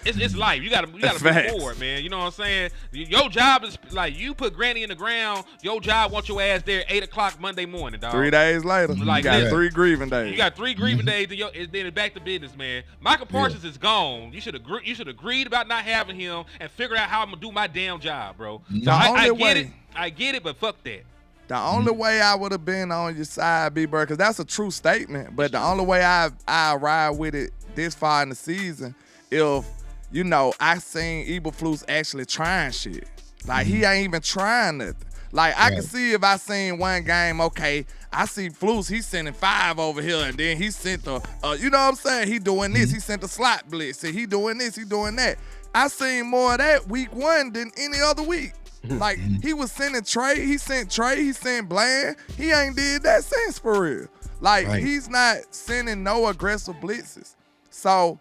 It's life. You gotta move forward, man. You know what I'm saying? Your job is like you put Granny in the ground. Your job wants your ass there 8 o'clock Monday morning, dog. 3 days later, you got 3 grieving days. You got 3 grieving days. Then it's back to business, man. Michael Parsons is gone. You should agreed about not having him and figure out how I'm gonna do my damn job, bro. So I get it, but fuck that. The only way I would have been on your side, B-Bird, because that's a true statement, but the only way I ride with it this far in the season, if, you know, I seen Eberflus actually trying shit. Like, he ain't even trying nothing. Like, I can see if I seen one game, okay, I see Flus, he's sending 5 over here, and then he sent the, you know what I'm saying? He doing this, he sent the slot blitz, and he doing this, he doing that. I seen more of that week 1 than any other week. Like, he was sending Trey, he sent Bland. He ain't did that since, for real. Like, he's not sending no aggressive blitzes. So,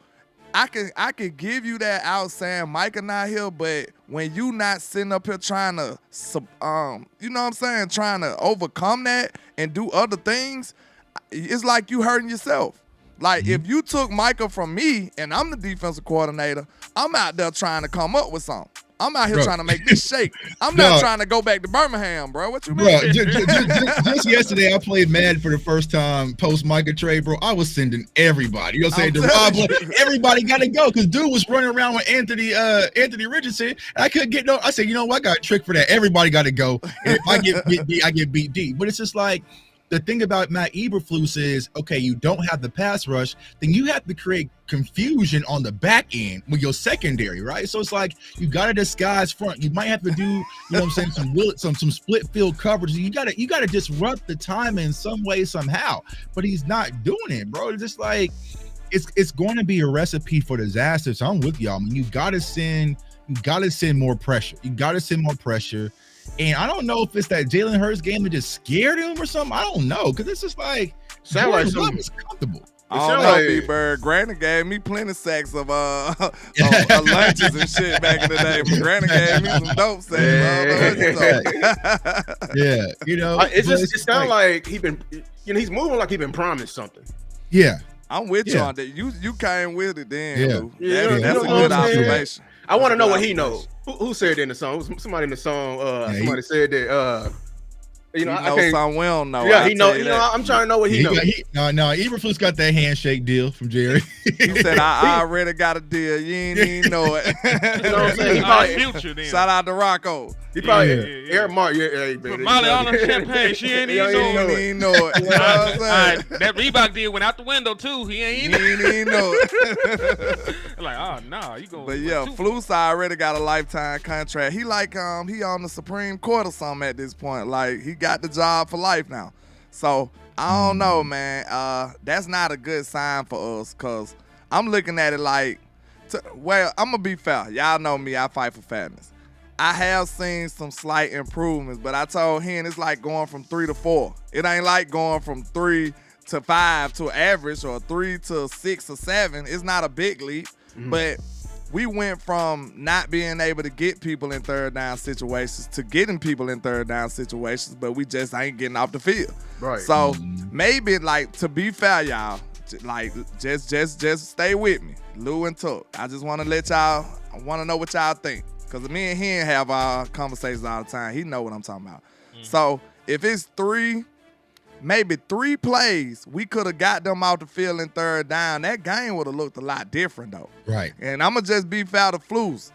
I could give you that out saying Micah not here, but when you not sitting up here trying to, you know what I'm saying, trying to overcome that and do other things, it's like you hurting yourself. Like, if you took Micah from me and I'm the defensive coordinator, I'm out there trying to come up with something. I'm out here trying to make this shake. I'm not trying to go back to Birmingham, bro. What you mean? Bro, just yesterday, I played Madden for the first time post Micah trade, bro. I was sending everybody. You know what I'm saying? Everybody got to go because dude was running around with Anthony Richardson. And I couldn't get no. I said, you know what? I got a trick for that. Everybody got to go. And if I get beat D, I get beat D. But it's just like, the thing about Matt Eberflus is, okay, you don't have the pass rush, then you have to create confusion on the back end with your secondary, right? So it's like you got to disguise front. You might have to do, you know what I'm saying, some split field coverage. You gotta disrupt the time in some way, somehow. But he's not doing it, bro. It's just like it's going to be a recipe for disaster. So I'm with y'all. I mean, you gotta send more pressure. You gotta send more pressure. And I don't know if it's that Jalen Hurts game that just scared him or something. I don't know, because it's just like sound like something is comfortable. I don't know, B-Bird. Granny gave me plenty sacks of lunches and shit back in the day. But Granny gave me some dope sacks. Yeah, you know, it sounds like he been, you know, he's moving like he been promised something. Yeah, I'm with you on that. You came with it then. Yeah, Lou. That's a good observation. I want to know what he knows. Who said that in the song? Somebody in the song. Somebody said that. You know, I can't. Something we don't know. Yeah, he know. You know, I'm trying to know what he knows. No, Eberflus got that handshake deal from Jerry. He said, "I already got a deal. You ain't even know it." You know what I'm saying? He probably, shout out to Rocco. He probably Eric Mark. Hey, baby. Molly on her champagne. She ain't even know it. You know what I'm saying? That Reebok deal went out the window too. He ain't even know it. Like, oh no, you go. But yeah, Flus already got a lifetime contract. He like he on the Supreme Court or something at this point. Like, he got the job for life now. So I don't know, man. That's not a good sign for us, cause I'm looking at it like, well, I'm gonna be fair. Y'all know me. I fight for fairness. I have seen some slight improvements, but I told him it's like going from 3 to 4. It ain't like going from 3 to 5 to average or 3 to 6 or 7. It's not a big leap, but we went from not being able to get people in third down situations to getting people in third down situations, but we just ain't getting off the field. Right. So maybe, like, to be fair, y'all, like, just stay with me, Lou and Tuck. I just want to let y'all. I want to know what y'all think. Because me and him have our conversations all the time. He know what I'm talking about. So if it's maybe three plays, we could have got them out the field in third down. That game would have looked a lot different, though. Right. And I'm going to just be foul to Flus.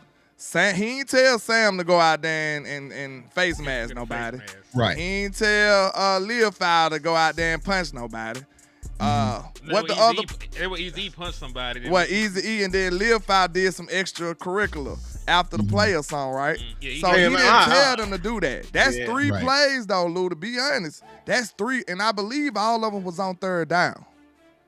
He ain't tell Sam to go out there and face mask nobody. Right. He ain't tell Lil Fowl to go out there and punch nobody. What the other? It was Easy punch somebody. What Easy E and then Lil Fowl did some extracurricular after the play or something, right? So he didn't tell them to do that. That's 3 plays though, Lou. To be honest, that's 3, and I believe all of them was on third down.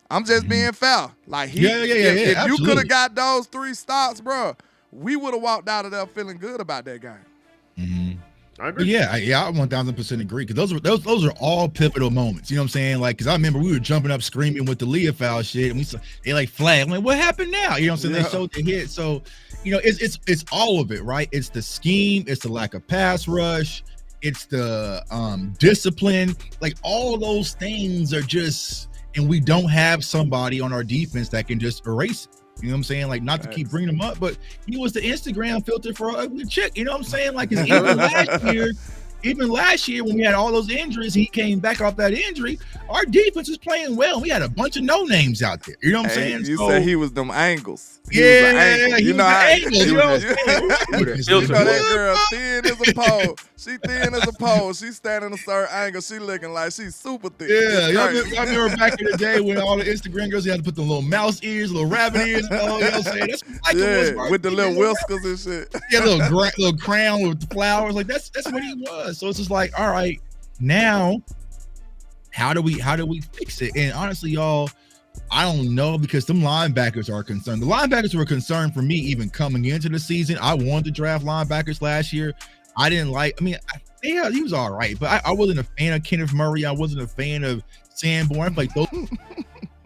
I'm just being fair. Like if you could have got those 3 stops, bro, we would have walked out of there feeling good about that game. I agree. Yeah, I 1000% agree, because those are all pivotal moments. You know what I'm saying? Like, because I remember we were jumping up screaming with the Leah foul shit, and they like flag. I'm like, what happened now? You know what I'm saying? They showed the hit. So, you know, it's all of it, right? It's the scheme, it's the lack of pass rush, it's the discipline. Like, all those things are just, and we don't have somebody on our defense that can just erase it. You know what I'm saying? Like, not to keep bringing him up, but he was the Instagram filter for an ugly chick. You know what I'm saying? Like, even last year when we had all those injuries, he came back off that injury. Our defense was playing well. We had a bunch of no names out there. You know what I'm saying? You said he was them angles. He was angles. You know what I'm saying? You know that girl thin as a pole. She thin as a pole. She standing a certain angle. She looking like she's super thick. Yeah, I remember back in the day when all the Instagram girls, you had to put the little mouse ears, little rabbit ears, you know what I'm saying? That's what Michael was, with the little whiskers and shit. Yeah, little crown with the flowers. Like, that's what he was. So it's just like, all right, now how do we fix it? And honestly, y'all, I don't know, because them linebackers are concerned. The linebackers were concerned for me even coming into the season. I wanted to draft linebackers last year. I didn't like, he was all right, but I wasn't a fan of Kenneth Murray. I wasn't a fan of Sanborn. Like, those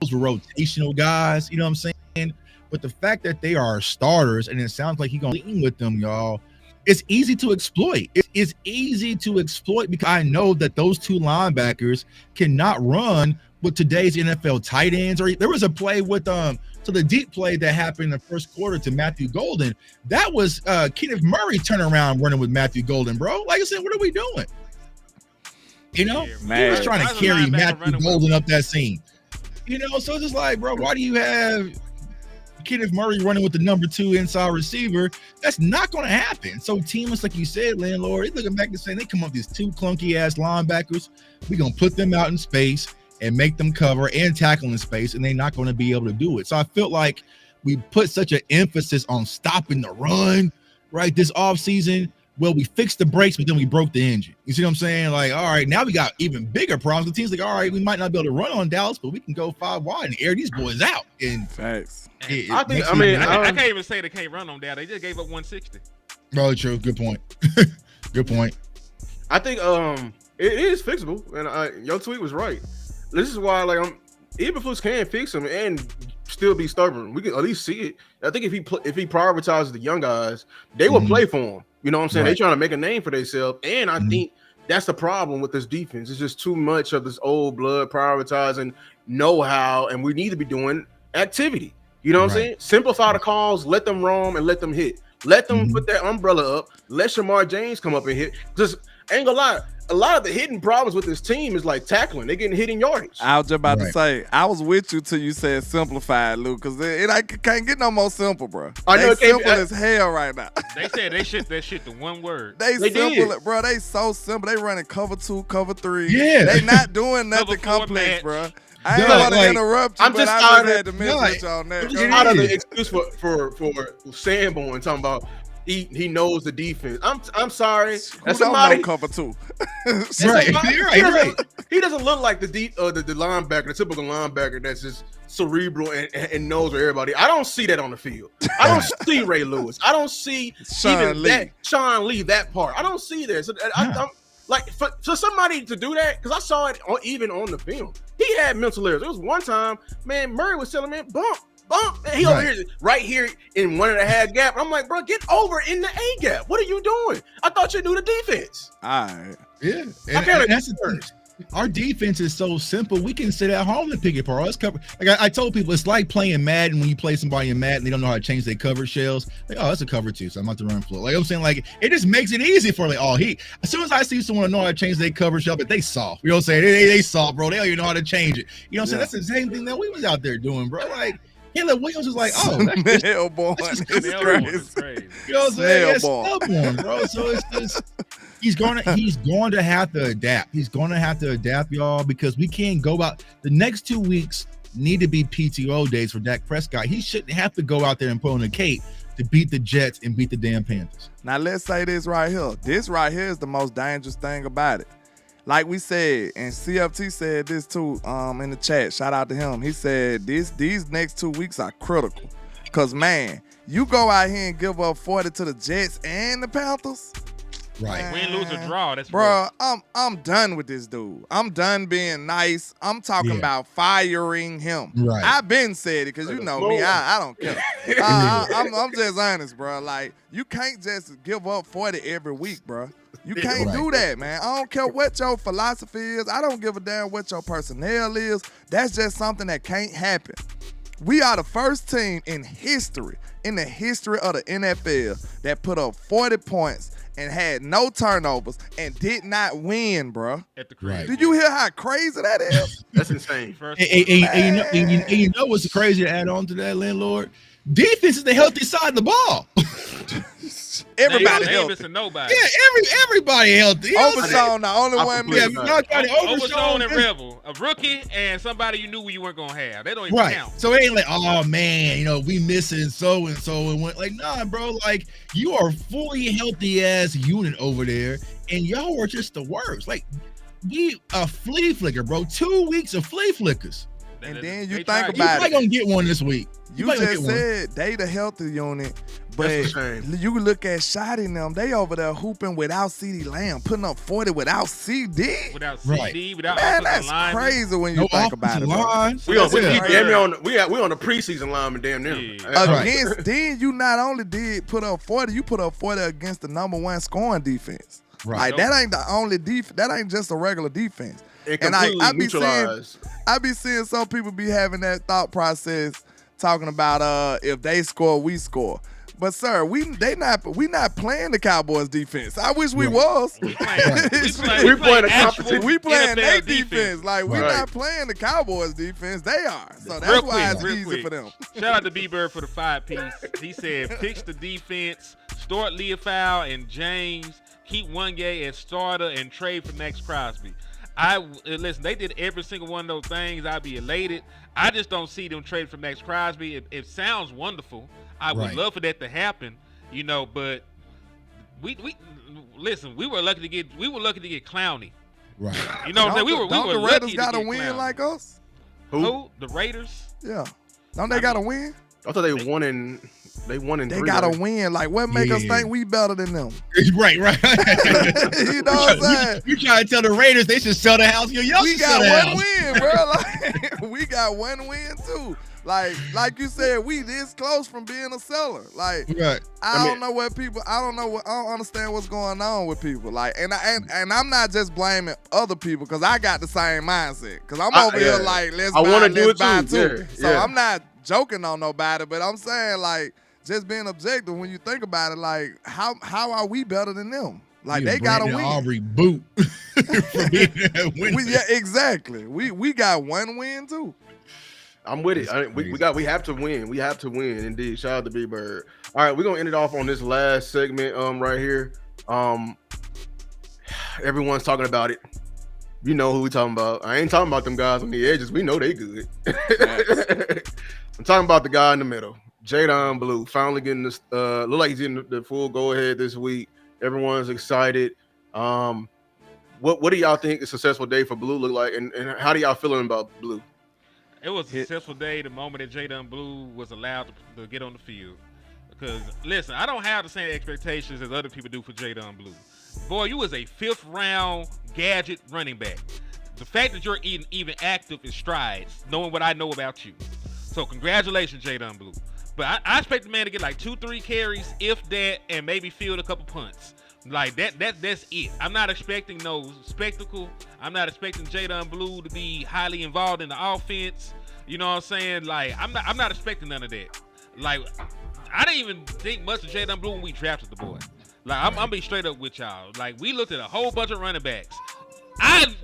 were rotational guys, you know what I'm saying? But the fact that they are starters and it sounds like he's going to lean with them, y'all, it's easy to exploit. It's easy to exploit because I know that those two linebackers cannot run with today's NFL tight ends. Or there was a play with so the deep play that happened in the first quarter to Matthew Golden. That was Kenneth Murray turning around running with Matthew Golden, bro. Like I said, what are we doing? You know, he was trying to carry Matthew Golden up that seam. You know, so it's just like, bro, why do you have Kenneth Murray running with the number 2 inside receiver? That's not going to happen. So teams, like you said, landlord, they're looking back and saying they come up with these 2 clunky ass linebackers. We're going to put them out in space and make them cover and tackle in space, and they're not going to be able to do it. So I felt like we put such an emphasis on stopping the run, right, this offseason. Well, we fixed the brakes, but then we broke the engine. You see what I'm saying? Like, all right, now we got even bigger problems. The team's like, all right, we might not be able to run on Dallas, but we can go 5 wide and air these boys out. And facts. I can't even say they can't run on Dallas. They just gave up 160. Probably true. Good point. Good point. I think it is fixable, and your tweet was right. This is why, like, Eberflus can fix him and still be stubborn. We can at least see it. I think if he prioritizes the young guys, they will play for him. You know what I'm saying? Right. They're trying to make a name for themselves, and I think that's the problem with this defense. It's just too much of this old blood prioritizing know-how, and we need to be doing activity. You know what I'm saying? Simplify the calls, let them roam, and let them hit. Let them put that umbrella up. Let Shamar James come up and hit. Just ain't gonna lie. A lot of the hidden problems with this team is like tackling. They're getting hit in yardage. I was just about to say, I was with you till you said simplified, Luke, because it can't get no more simple, bro. I know they simple as hell right now. They said they shift that shit to one word. They simple it, bro. They so simple. They running cover 2, cover 3. Yeah. They not doing nothing complex, bro. I ain't want to interrupt you, but I just had to mention on that. I'm just out of the excuse for Sanborn talking about he knows the defense. I'm sorry. That's somebody cover 2. Right. He doesn't look like the linebacker, the typical linebacker that's just cerebral and knows where everybody. I don't see that on the field. I don't see Ray Lewis. I don't see Sean Lee, that part. I don't see that. So I'm like, for somebody to do that, because I saw it even on the film. He had mental errors. There was one time, man, Murray was telling me, bump. And he over here, right here in 1.5 gap. I'm like, bro, get over in the A gap. What are you doing? I thought you knew the defense. All right. Yeah. And that's the thing. Our defense is so simple. We can sit at home and pick it apart. Let's cover. Like I told people, it's like playing Madden when you play somebody in Madden, they don't know how to change their cover shells. Like, oh, that's a cover 2, so I'm about to run floor. Like I'm saying, like it just makes it easy for like, as soon as I see someone know how to change their cover shell, but they soft. You know what I'm saying? They soft, bro. They don't even know how to change it. You know what I'm saying? That's the same thing that we was out there doing, bro. Like Caleb Williams was like, that's crazy. You know what I'm saying? It's stubborn, bro. So it's just he's going to have to adapt. He's going to have to adapt, y'all, because we can't go out. The next 2 weeks need to be PTO days for Dak Prescott. He shouldn't have to go out there and put on a cape to beat the Jets and beat the damn Panthers. Now let's say this right here. This right here is the most dangerous thing about it. Like we said, and CFT said this too in the chat. Shout out to him. He said these next 2 weeks are critical. Because, man, you go out here and give up 40 to the Jets and the Panthers. Right. Win, lose, or draw. That's bro. I'm done with this dude. I'm done being nice. I'm talking about firing him. Right. I've been said it because you know me. I don't care. I'm just honest, bro. Like, you can't just give up 40 every week, bro. You can't do that, man. I don't care what your philosophy is. I don't give a damn what your personnel is. That's just something that can't happen. We are the first team in the history of the NFL that put up 40 points and had no turnovers and did not win, bro. At the crib. Did you hear how crazy that is? That's insane. And you know what's crazy to add on to that, landlord? Defense is the healthy side of the ball. Everybody they healthy. missing nobody. Yeah, everybody healthy. Overshown, the only one missing. Overshown and Rebel, a rookie and somebody you knew you weren't gonna have. They don't even count. So it ain't like, oh man, we missing so and so and went like, nah, bro. Like you are fully healthy ass unit over there, and y'all were just the worst. Like we a flea flicker, bro. 2 weeks of flea flickers. And then you think You're about probably gonna get one this week. You just said they the healthy unit, But That's a shame. you look at Shotty and them, they over there hooping without CD Lamb, putting up 40 without CD. Without CD, without Man, offensive that's lineman. crazy when you think about it. We on the preseason lineman, damn near. Against then, you not only did put up 40, you put up 40 against the #1 scoring defense. Right. Like that ain't the only defense. That ain't just a regular defense. And I be seeing some people be having that thought process, talking about if they score, we score. But sir, we not playing the Cowboys defense. I wish we was. We playing their defense. Like we not playing the Cowboys defense. They are. So that's why it's easy for them. Shout out to B-Bird for the 5-piece. He said fix the defense, start Leofau and James, keep Wanye as starter, and trade for Max Crosby. Listen, they did every single one of those things. I'd be elated. I just don't see them trade for Max Crosby. It sounds wonderful. I would love for that to happen, but we listen. We were lucky to get Clowney. Right. You know what I'm saying? We were the lucky Raiders to got get a win Clowney. like us? Who? The Raiders? Yeah. Don't they got a win? I thought they won in 3. They got a win. Like what make us think we better than them? Right. You know what I'm saying? You trying to tell the Raiders they should sell the house? We got one win, bro. Like we got one win too. Like you said, we this close from being a seller. Like I don't understand what's going on with people. Like and I'm not just blaming other people because I got the same mindset. Because I'm over here like let's buy too. So I'm not joking on nobody, but I'm saying like just being objective when you think about it, like how are we better than them? Like they got a win. Aubrey boot. Yeah, exactly. We got one win too. I'm with it. We have to win. We have to win indeed. Shout out to B-Bird. All right, we're gonna end it off on this last segment right here. Everyone's talking about it. You know who we talking about. I ain't talking about them guys on the edges. We know they good. I'm talking about the guy in the middle. Jadon Blue finally getting this look like he's getting the full go ahead this week. Everyone's excited. What do y'all think a successful day for Blue look like, and how do y'all feeling about Blue? It was a successful day the moment that Jadon Blue was allowed to get on the field. Because, listen, I don't have the same expectations as other people do for Jadon Blue. Boy, you was a 5th-round gadget running back. The fact that you're even active is strides, knowing what I know about you. So, congratulations, Jadon Blue. But I expect the man to get like 2-3 carries, if that, and maybe field a couple punts. Like that's it. I'm not expecting no spectacle. I'm not expecting Jadon Blue to be highly involved in the offense. You know what I'm saying? Like I'm not expecting none of that. Like I didn't even think much of Jadon Blue when we drafted the boy. Like I'm be straight up with y'all. Like we looked at a whole bunch of running backs. I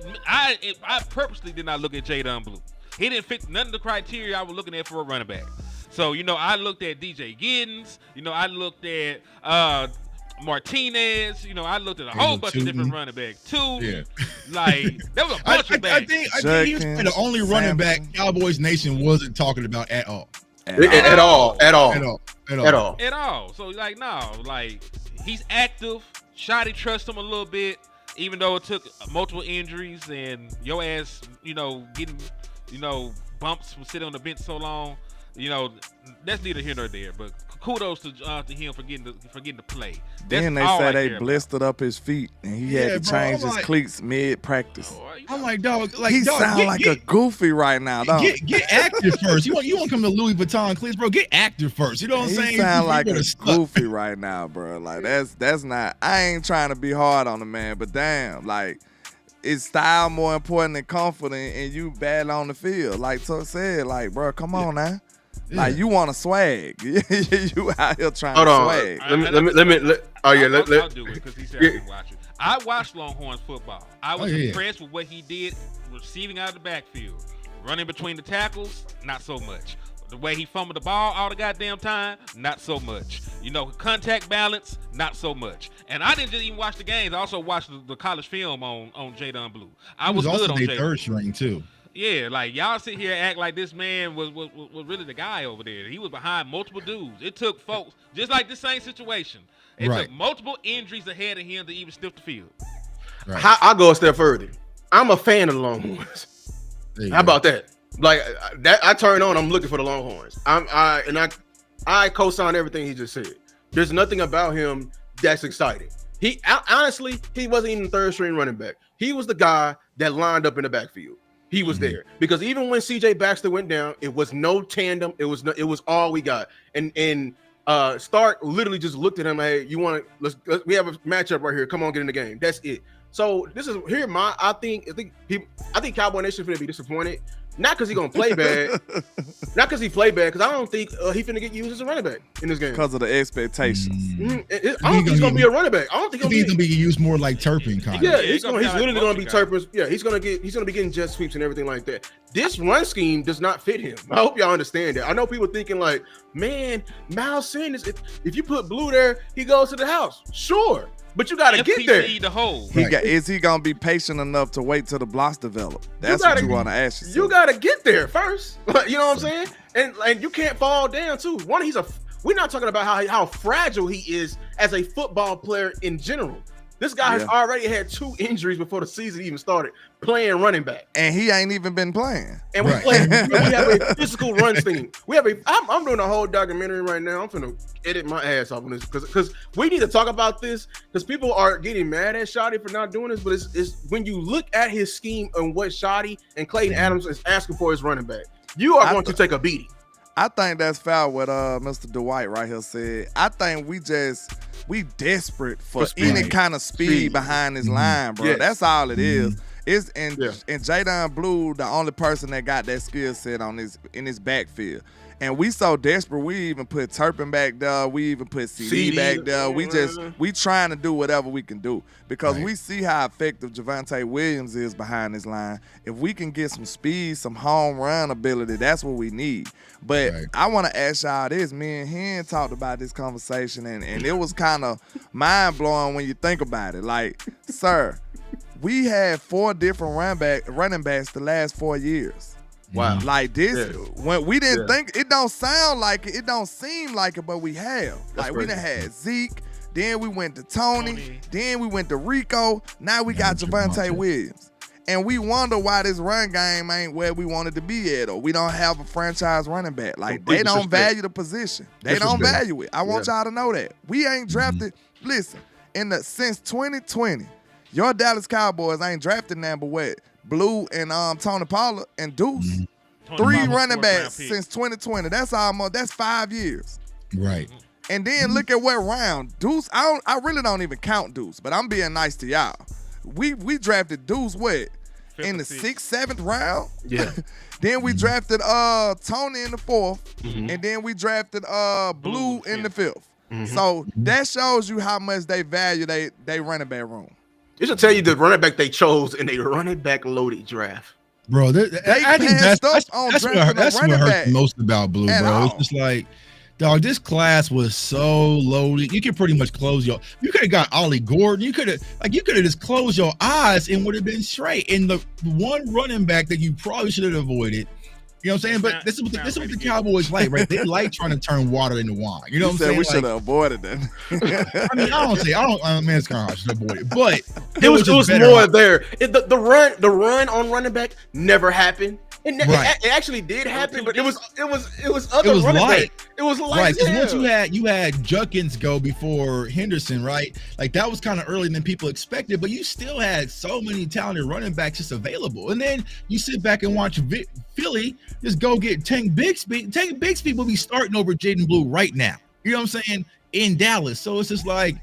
purposely did not look at Jadon Blue. He didn't fit none of the criteria I was looking at for a running back. So I looked at DJ Giddens. I looked at Martinez, I looked at a whole bunch of different running backs too. Yeah. Like there was a bunch of backs. I think he was the only running back Cowboys Nation wasn't talking about at all. At all. So he's active. Shotty trusts him a little bit, even though it took multiple injuries and your ass, getting, bumps from sitting on the bench so long. That's neither here nor there. But kudos to him for getting to play. Then they said they blistered up his feet and he had to change his cleats mid-practice. I'm like, dog, he sound like a goofy right now, dog. Get active first. You want to come to Louis Vuitton cleats, bro? Get active first. You know what I'm saying? He sound like a goofy right now, bro. Like that's not. I ain't trying to be hard on the man, but damn, like. Is style more important than comfort, and you bad on the field? Like Tuck said, like, bro, come on now. Yeah. Like you want to swag. You out here trying to swag. I'll do it because he said I can watch it. I watched Longhorns football. I was impressed with what he did receiving out of the backfield. Running between the tackles, not so much. The way he fumbled the ball all the goddamn time, not so much. Contact balance, not so much. And I didn't just even watch the games. I also watched the college film on Jadon Blue. I was good on Jadon. Third string too. Yeah, like y'all sit here and act like this man was really the guy over there. He was behind multiple dudes. It took folks, just like this same situation. It took multiple injuries ahead of him to even sniff the field. Right. I'll go a step further. I'm a fan of the Longhorns. How about that? Like that, I turn on. I'm looking for the Longhorns. I co-sign everything he just said. There's nothing about him that's exciting. He honestly, he wasn't even the third string running back. He was the guy that lined up in the backfield. He was there because even when CJ Baxter went down, it was no tandem. It was all we got. And Stark literally just looked at him. Hey, you want to? Let's we have a matchup right here. Come on, get in the game. That's it. So this is here. I think Cowboy Nation finna be disappointed. Not because he gonna play bad, not because he played bad. Because I don't think he finna get used as a running back in this game. Because of the expectations. I don't think he's gonna be a running back. I don't think he's gonna be used more like Turpin kind of. Yeah, he's literally gonna be Turpin. Yeah, he's gonna be getting jet sweeps and everything like that. This run scheme does not fit him. I hope y'all understand that. I know people thinking like, man, Miles Sanders. If you put Blue there, he goes to the house. Sure. But you gotta get there. The hole. Is he gonna be patient enough to wait till the blocks develop? That's what you want to ask yourself. You gotta get there first. You know what I'm saying? And you can't fall down too. We're not talking about how fragile he is as a football player in general. This guy has already had 2 injuries before the season even started playing running back, and he ain't even been playing. And we have a physical run scheme. I'm doing a whole documentary right now. I'm finna edit my ass off on this because we need to talk about this because people are getting mad at Shoddy for not doing this. But it's when you look at his scheme and what Shoddy and Clayton Adams is asking for his running back, you are going to take a beating. I think that's foul what Mr. Dwight right here said. I think we desperate for any kind of speed behind this line, bro. Yes. That's all it is. And Jadon Blue, the only person that got that skill set in his backfield. And we so desperate, we even put Turpin back there. We even put CD back there. We trying to do whatever we can do because we see how effective Javonte Williams is behind this line. If we can get some speed, some home run ability, that's what we need. But I want to ask y'all this. Me and Hen talked about this conversation, and it was kind of mind-blowing when you think about it. Like, sir, we had 4 different running backs the last 4 years. Wow. Like this, when we didn't think, it don't sound like it, it don't seem like it, but we have. Like we done had Zeke, then we went to Tony, then we went to Rico, now we got Javonte Williams. And we wonder why this run game ain't where we wanted to be at, or we don't have a franchise running back. Like, they don't value the position. They don't value it. I want y'all to know that. We ain't drafted, listen, since 2020, your Dallas Cowboys ain't drafted number what? Blue and Tony Pollard and Deuce. 3 running backs since 2020. That's 5 years. Right. And then look at what round. Deuce, I really don't even count Deuce, but I'm being nice to y'all. We drafted Deuce what? In the 6th, 7th round? Yeah. Then we drafted Tony in the 4th. And then we drafted Blue in the 5th. So that shows you how much they value they running back room. It should tell you the running back they chose in a running back loaded draft. Bro, I think that's what hurts most about Blue, bro. It's just like, dog, this class was so loaded. You could pretty much you could have got Ollie Gordon. You could have just closed your eyes and would have been straight. And the one running back that you probably should have avoided. You know what I'm saying? But this is what the Cowboys like, right? They like trying to turn water into wine. You know what I'm saying? We should have avoided that. It's kind of hard to avoid it, but it was more there. The run on running back never happened. It actually did happen, but it was other running back. It was light. Right, because once you had Judkins go before Henderson, right? Like that was kind of earlier than people expected, but you still had so many talented running backs just available. And then you sit back and watch Philly just go get Tank Bigsby. Tank Bigsby will be starting over Jaden Blue right now. You know what I'm saying? In Dallas. So it's just like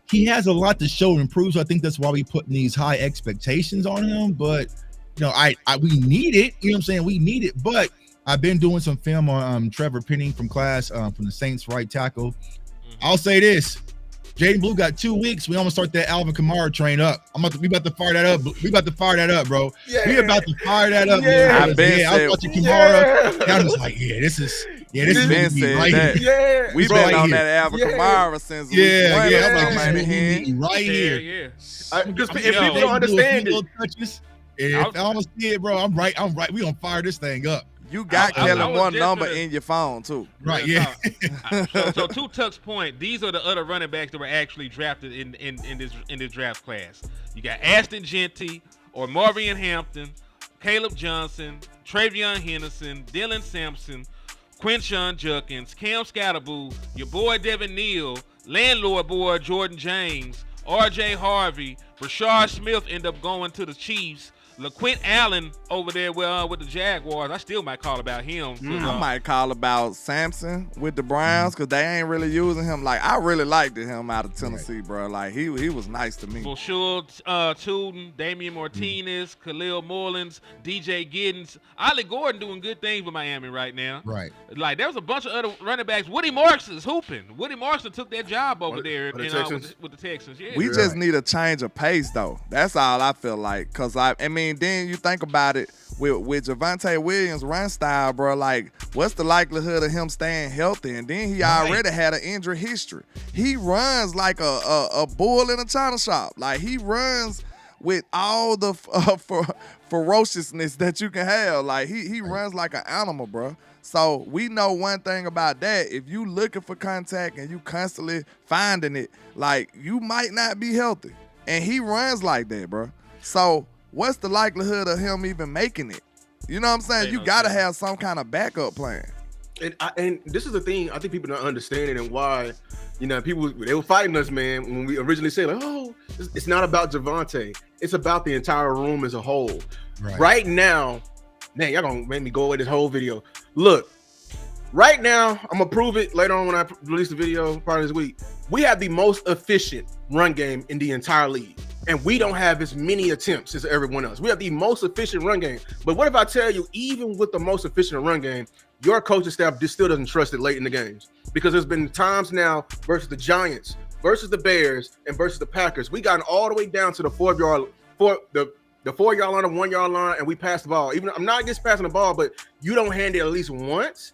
he has a lot to show and improve. So I think that's why we putting these high expectations on him. But you know, we need it. You know what I'm saying? We need it. But I've been doing some film on Trevor Penning from from the Saints right tackle. I'll say this. Jaden Blue got 2 weeks. We almost start that Alvin Kamara train up. We about to fire that up. We about to fire that up, bro. Yeah. We about to fire that up. Yeah. I was watching Kamara. I was like, this is right here. Yeah. We've been on that Alvin Kamara since week 1. Right here. Because if people don't understand it. If I don't see it, bro, I'm right. We gonna fire this thing up. You got Kellen one number in your phone too. Right, yeah. So to Tuck's point, these are the other running backs that were actually drafted in this draft class. You got Ashton Genty or Marvin Hampton, Caleb Johnson, Travion Henderson, Dylan Sampson, Quinshon Judkins, Cam Scatterboo, your boy Devin Neal, landlord boy Jordan James, R.J. Harvey, Rashard Smith end up going to the Chiefs. LaQuint Allen over there with the Jaguars. I still might call about him. I might call about Sampson with the Browns because they ain't really using him. Like, I really liked him out of Tennessee, bro. Like, he was nice to me. For sure, Tuden, Damian Martinez, Khalil Mullins, DJ Giddens. Ollie Gordon doing good things with Miami right now. Right. Like, there was a bunch of other running backs. Woody Marks is hooping. Woody Marks took that job over there with the Texans. Yeah. We just need a change of pace, though. That's all I feel like. Because, I mean, then you think about it with Javonte Williams' run style, bro. Like, what's the likelihood of him staying healthy? And then he already had an injury history. He runs like a bull in a china shop. Like, he runs with all the ferociousness that you can have. Like, he runs like an animal, bro. So we know one thing about that. If you looking for contact and you constantly finding it, like, you might not be healthy. And he runs like that, bro. So what's the likelihood of him even making it? You know what I'm saying? You got to have some kind of backup plan. And this is the thing I think people don't understand it, and why, people, they were fighting us, man, when we originally said, like, oh, it's not about Javonte. It's about the entire room as a whole. Right now, man, y'all gonna make me go away this whole video. Look, right now, I'm gonna prove it later on when I release the video part of this week. We have the most efficient run game in the entire league. And we don't have as many attempts as everyone else. We have the most efficient run game. But what if I tell you, even with the most efficient run game, your coaching staff just still doesn't trust it late in the games? Because there's been times now versus the Giants, versus the Bears, and versus the Packers. We got all the way down to the 4-yard line or 1 yard line, and we passed the ball. Even I'm not against passing the ball, but you don't hand it at least once.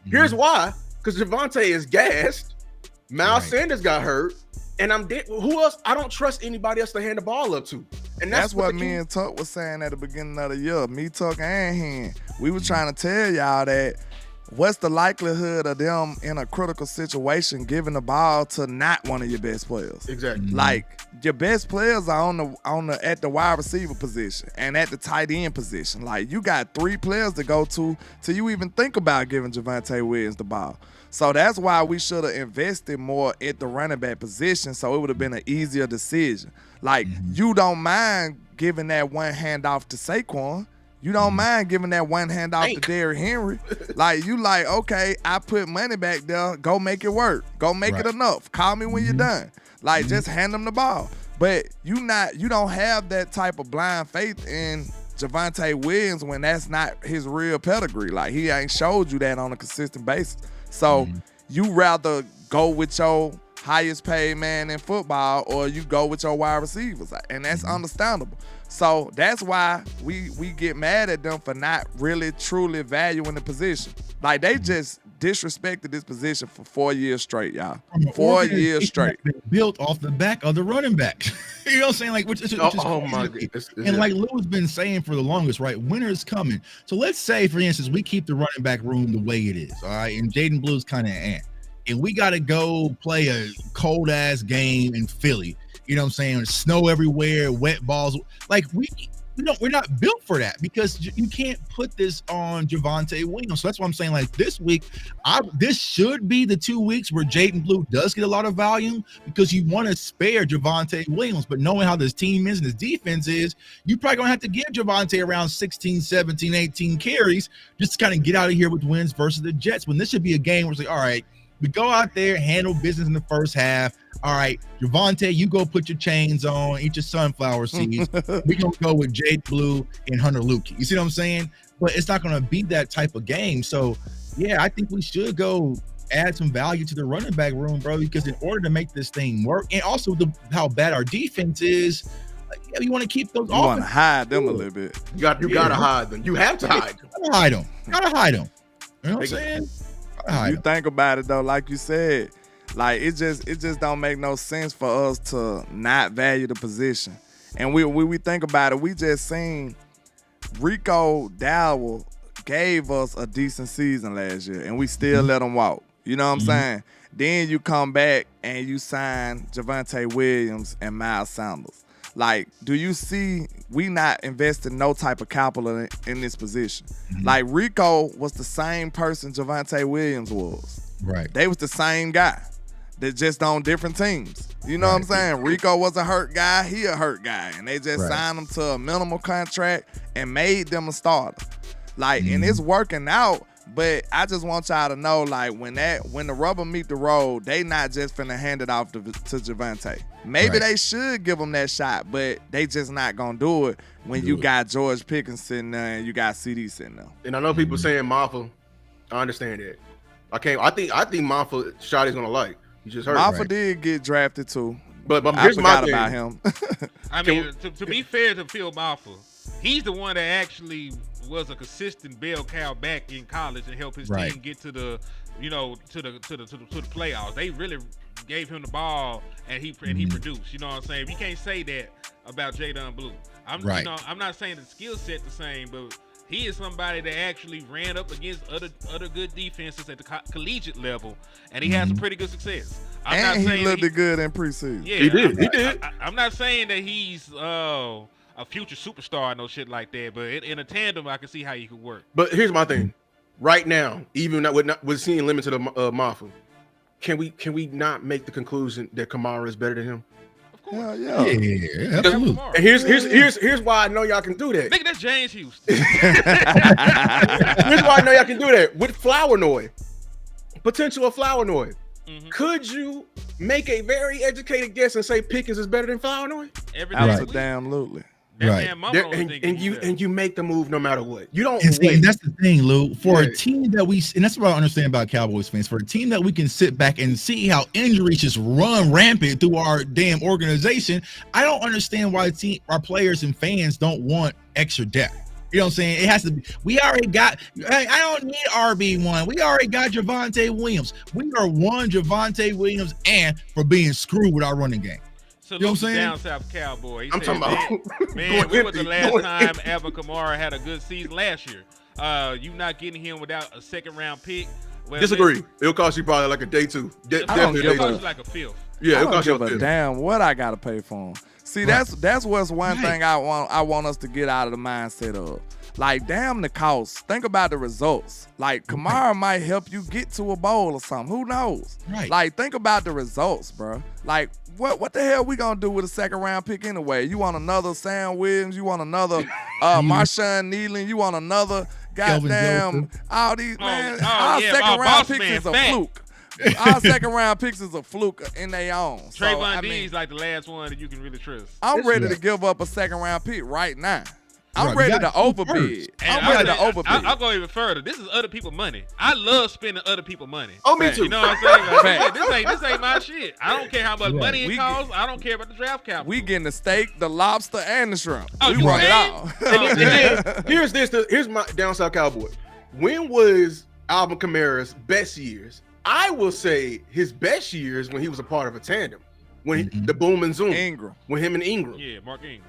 Here's why: because Javonte is gassed. Miles Sanders got hurt. And I'm dead. Who else? I don't trust anybody else to hand the ball up to. And that's what me and Tuck was saying at the beginning of the year. Me, Tuck, and him. We were trying to tell y'all that what's the likelihood of them in a critical situation giving the ball to not one of your best players? Exactly. Like, your best players are at the wide receiver position and at the tight end position. Like, you got 3 players to go to till you even think about giving Javonte Williams the ball. So that's why we should have invested more at the running back position, so it would have been an easier decision. Like, you don't mind giving that one handoff to Saquon. You don't mind giving that one handoff to Derrick Henry. Like, you like, okay, I put money back there. Go make it work. Go make it enough. Call me when you're done. Like, just hand them the ball. But you don't have that type of blind faith in Javonte Williams when that's not his real pedigree. Like, he ain't showed you that on a consistent basis. So you rather go with your highest paid man in football, or you go with your wide receivers, and that's understandable. So that's why we get mad at them for not really truly valuing the position. Like, they just disrespected this position for 4 years straight, y'all. 4 years straight. Built off the back of the running back. You know what I'm saying? Like, which is my goodness. And like Lou's been saying for the longest, right? Winter is coming. So let's say, for instance, we keep the running back room the way it is, all right? And Jaden Blue's kind of and we got to go play a cold ass game in Philly. You know what I'm saying? Snow everywhere, wet balls. Like, we're not built for that, because you can't put this on Javonte Williams. So that's why I'm saying, like, this week, this should be the 2 weeks where Jaden Blue does get a lot of volume, because you want to spare Javonte Williams. But knowing how this team is and this defense is, you probably going to have to give Javonte around 16, 17, 18 carries just to kind of get out of here with wins versus the Jets, when this should be a game where it's like, all right, we go out there, handle business in the first half. All right, Javonte, you go put your chains on, eat your sunflower seeds. We're going to go with Jade Blue and Hunter Lukey. You see what I'm saying? But it's not going to be that type of game. So, yeah, I think we should go add some value to the running back room, bro, because in order to make this thing work, and also how bad our defense is, you want to keep those. You want to hide them a little bit. You got to hide them. You have to hide them. Gotta hide them. You know what I'm saying? You think about it though, like you said, like it just don't make no sense for us to not value the position. And we think about it, we just seen Rico Dowell gave us a decent season last year, and we still let him walk. You know what I'm saying? Then you come back and you sign Javonte Williams and Miles Sanders. Like, do you see we not investing no type of capital in this position? Like, Rico was the same person Javonte Williams was. Right. They was the same guy. They're just on different teams. You know what I'm saying? Rico was a hurt guy. He a hurt guy. And they just signed him to a minimal contract and made them a starter. Like, and it's working out. But I just want y'all to know, like, when the rubber meet the road, they not just finna hand it off to Javonte. Maybe they should give him that shot, but they just not gonna do it when you got George Pickens sitting there and you got CD sitting there. And I know people saying Maffa. I understand that. I think Maffa Shotty's gonna like. He just hurt. Maffa did get drafted too. But I here's forgot my about thing. him. I mean, to be fair to Phil Maffa, he's the one that actually was a consistent bell cow back in college and helped his team get to the, to the playoffs. They really gave him the ball and he produced. You know what I'm saying? We can't say that about Jadon Blue. I'm not saying the skill set the same, but he is somebody that actually ran up against other good defenses at the collegiate level, and he had some pretty good success. He looked good in preseason. Yeah, he did. I'm not saying that he's a future superstar, no shit like that. But in a tandem, I can see how you could work. But here's my thing: right now, even with seeing limited Maffa, can we not make the conclusion that Kamara is better than him? Of course. Yeah, absolutely. And here's why I know y'all can do that. Nigga, that's James Houston. Here's why I know y'all can do that with Flournoy, potential of Flournoy. Could you make a very educated guess and say Pickens is better than Flournoy? Absolutely. And you make the move no matter what. You don't. And that's the thing, Lou. For a team that and that's what I understand about Cowboys fans. For a team that we can sit back and see how injuries just run rampant through our damn organization, I don't understand why our players and fans don't want extra depth. You know what I'm saying? It has to be. We already got. I don't need RB1. We already got Javonte Williams. We are one Javonte Williams and for being screwed with our running game. So you know what I'm saying? Down South Cowboy. I'm talking about. Man, when was the last time Alvin Kamara had a good season last year? You not getting him without a second round pick? Well, disagree. It'll cost you probably like a day two. Definitely it'll cost you like a fifth. Yeah, it'll cost you a fifth. Damn, what I gotta pay for him? See, that's what's one thing I want us to get out of the mindset of. Like, damn the cost. Think about the results. Like, Kamara might help you get to a bowl or something. Who knows? Right. Like, think about the results, bro. Like, what the hell we gonna do with a second round pick anyway? You want another Sam Williams? You want another Marshawn Nealon? You want another goddamn all these man? Our second round picks is a fluke. Our second round picks is a fluke in their own. Trayvon Diggs like the last one that you can really trust. I'm ready to give up a second round pick right now. I'm ready to overbid. I'll go even further. This is other people's money. I love spending other people's money. Oh, me too. You know what I'm saying? Like, this ain't my shit. I don't care how much money it costs. I don't care about the draft capital. We getting the steak, the lobster, and the shrimp. Oh, we want it all. And then, here's my down south Cowboy. When was Alvin Kamara's best years? I will say his best years when he was a part of a tandem. When the boom and zoom. Ingram. With him and Ingram. Yeah, Mark Ingram.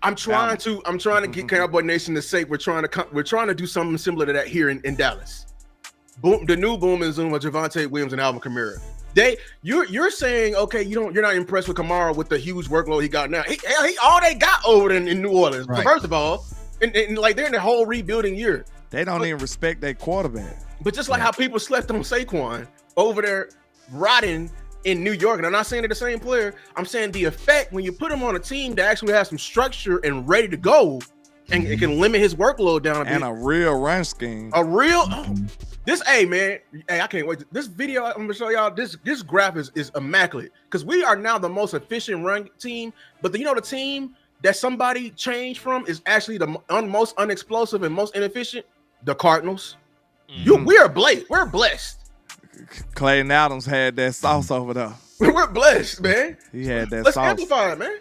I'm trying to get Cowboy Nation to say we're trying to do something similar to that here in Dallas. Boom, the new boom and zoom with Javonte Williams and Alvin Kamara. You're saying okay, you're not impressed with Kamara with the huge workload he got now. He all they got over there in New Orleans. Right. First of all, and like they're in the whole rebuilding year. They don't even respect their quarterback. But just like how people slept on Saquon over there rotting in New York, and I'm not saying they're the same player. I'm saying the effect when you put him on a team that actually has some structure and ready to go, and it can limit his workload down a bit. And a real run scheme. Hey, I can't wait. This video I'm gonna show y'all. This graph is immaculate because we are now the most efficient run team. But the team that somebody changed from is actually the most unexplosive and most inefficient. The Cardinals. We're blessed. Clayton Adams had that sauce over there. We're blessed, man. He had that Let's sauce. amplify it, man.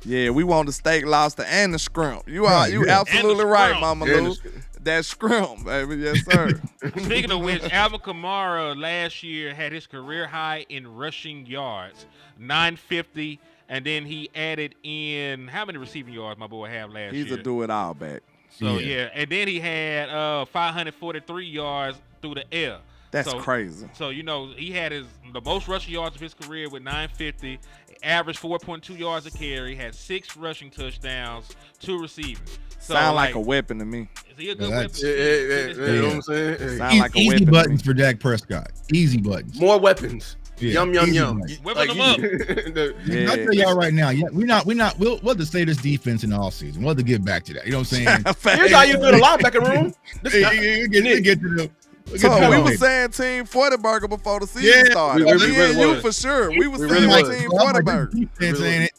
Yeah, we want the steak, lobster, and the shrimp. You absolutely right, Mama Lou. That shrimp, baby. Yes, sir. Speaking of which, Alvin Kamara last year had his career high in rushing yards, 950, and then he added in how many receiving yards my boy had last year? He's a do-it-all back. So, and then he had 543 yards through the air. That's crazy. So, he had the most rushing yards of his career with 950, averaged 4.2 yards a carry, had 6 rushing touchdowns, 2 receiving. So, sound like a weapon to me. Is he a good weapon? You know what I'm saying? Sound like a easy weapon buttons for Dak Prescott. Easy buttons. More weapons. Yum. Whipping them up. I'll tell y'all right now, we'll have to say this defense in the offseason. We'll have to get back to that. You know what I'm saying? Here's how you build a linebacker room. Get to them. So we were saying Team 40 Burger before the season started. We really you was. for sure. We were really saying was. Team 40 Burger.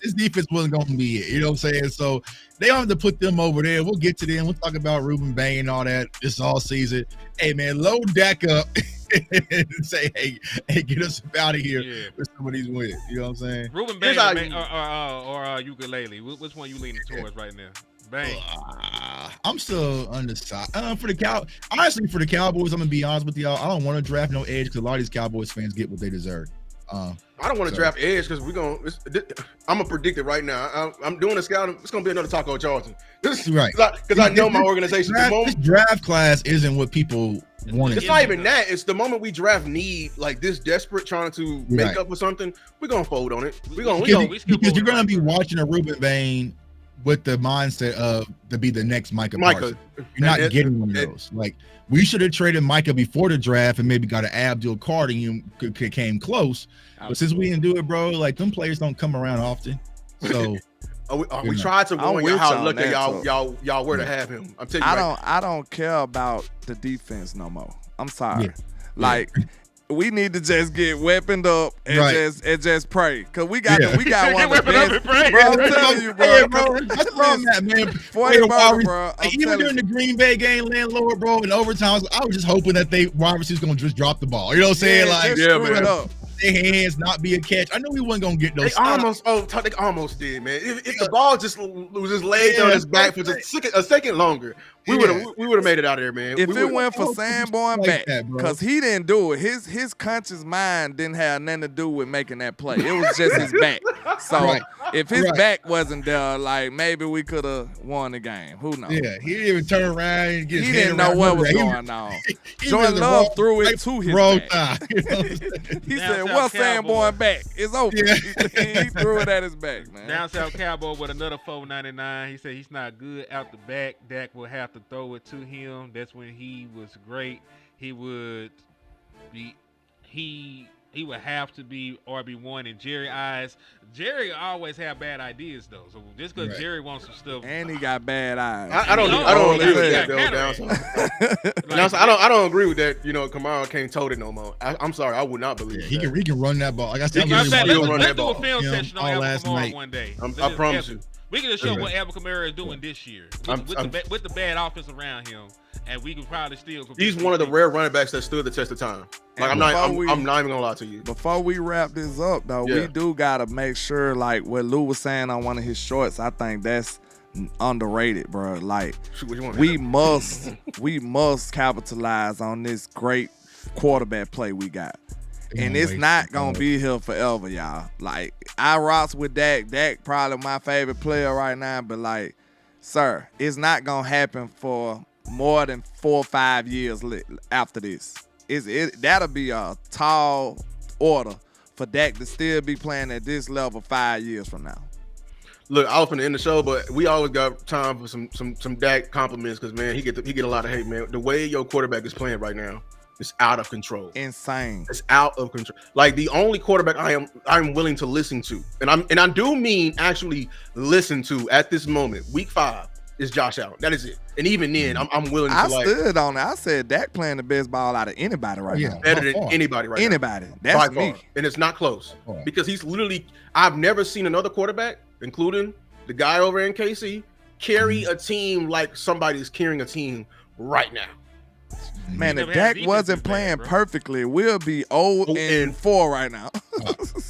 This defense wasn't going to be it. You know what I'm saying? So they don't have to put them over there. We'll get to them. We'll talk about Ruben Bain and all that this all season. Hey, man, load Dak up and say, hey, get us out of here with some of these wins. You know what I'm saying? Ruben Bain or ukulele. Which one you leaning towards right now? Bang. I'm still undecided. For the Cowboys, I'm gonna be honest with y'all. I don't want to draft no edge because a lot of these Cowboys fans get what they deserve. I don't want to draft edge because I'm gonna predict it right now. I'm doing a scout. It's gonna be another Taco Charlton. Right. Because I know my organization. This draft class isn't what people want. It's not even that. It's the moment we draft need like this desperate trying to make up for something. We're gonna fold on it. Because you're gonna be watching a Ruben Bain with the mindset of to be the next Micah Parsons. You're not getting one of those. Like, we should have traded Micah before the draft and maybe got an Abdul Carter and came close. But since we didn't do it, bro, like, them players don't come around often. So we tried to warn y'all how lucky y'all were to have him. I'm telling you. I don't care about the defense no more. I'm sorry. We need to just get weaponed up and just pray, cause we got one of the best. Bro, I'm telling you, bro. That's wrong, man. 40 burger, bro. Even during the Green Bay game, landlord, bro, in overtime, I was just hoping that wide receivers gonna just drop the ball. You know what I'm saying? Like, screw it up. Their hands not be a catch. I know we wasn't gonna get those. They almost did, man. If the ball was just laid on his back for just a second longer, we would have made it out of there, man. If it went for Sanborn back, because he didn't do it. His conscious mind didn't have nothing to do with making that play. It was just his back. So if his back wasn't there, like, maybe we could have won the game. Who knows? Yeah, he didn't even turn around and get his He didn't know what was going on. Jordan Love threw it to his back. He said, "Well, Sanborn back. It's over." He threw it at his back, man. Down South Cowboy with another $4.99. He said he's not good out the back. Dak will have to throw it to him. That's when he was great. He would have to be RB1 in Jerry eyes. Jerry always have bad ideas though. So just because Jerry wants some stuff, and he got bad eyes. I don't agree with that though. I don't agree with that. You know, Kamara can't tote it no more. I'm sorry, I would not believe that. He can run that ball. Like I said, let's do a film session on Alvin Kamara one day. I promise you. We can just show what Alvin Kamara is doing this year with the bad offense around him, and we can probably still. He's one of the rare running backs that stood the test of time. Like, I'm not even gonna lie to you. Before we wrap this up, though, we do gotta make sure, like what Lou was saying on one of his shorts. I think that's underrated, bro. Like, we must capitalize on this great quarterback play we got. And it's not going to be here forever, y'all. Like, I rocks with Dak. Dak probably my favorite player right now. But, like, sir, it's not going to happen for more than 4 or 5 years after this. That'll be a tall order for Dak to still be playing at this level 5 years from now. Look, I was finna end the show, but we always got time for some Dak compliments because, man, he get a lot of hate, man. The way your quarterback is playing right now, it's out of control. Insane. It's out of control. Like, the only quarterback I'm willing to listen to, and I do mean actually listen to at this moment, week 5, is Josh Allen. That is it. And even then, I'm willing to. I stood on it. I said Dak playing the best ball out of anybody right now. Better than anybody right now. Anybody. That's me. And it's not close because he's literally. I've never seen another quarterback, including the guy over in KC, carry a team like somebody's carrying a team right now. Man, if Dak wasn't playing perfectly, we'll be 0-4 right now.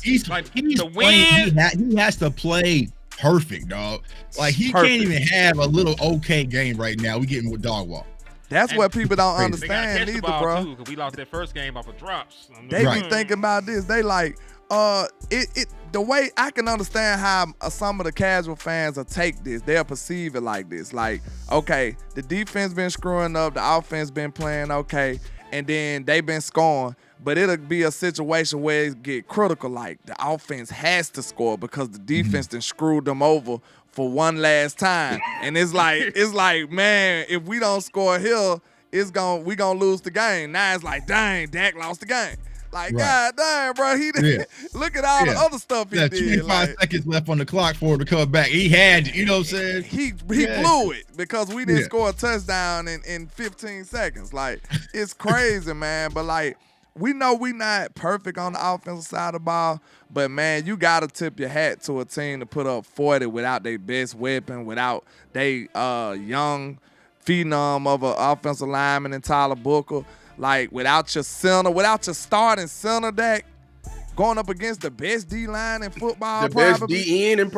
He's playing. He has to play perfect, dog. Like, he can't even have a little okay game right now. We getting with dog walk. That's what people don't understand either, bro. Too, we lost that first game off of drops. They be thinking about this. They like, the way I can understand how some of the casual fans will take this, they'll perceive it like this. Like, okay, the defense been screwing up, the offense been playing okay, and then they been scoring. But it'll be a situation where it get critical, like the offense has to score because the defense done screwed them over for one last time. And it's like, man, if we don't score here, we gonna lose the game. Now it's like, dang, Dak lost the game. Like, God damn, bro. Look at all the other stuff he did. 25 seconds left on the clock for him to come back. He had, you know what I'm saying? He blew it because we didn't score a touchdown in 15 seconds. Like, it's crazy, man. But, like, we know we not perfect on the offensive side of the ball, but, man, you got to tip your hat to a team to put up 40 without their best weapon, without their young phenom of an offensive lineman in Tyler Booker. Like, without your center, without your starting center, Dak, going up against the best D-line in football, best D-end and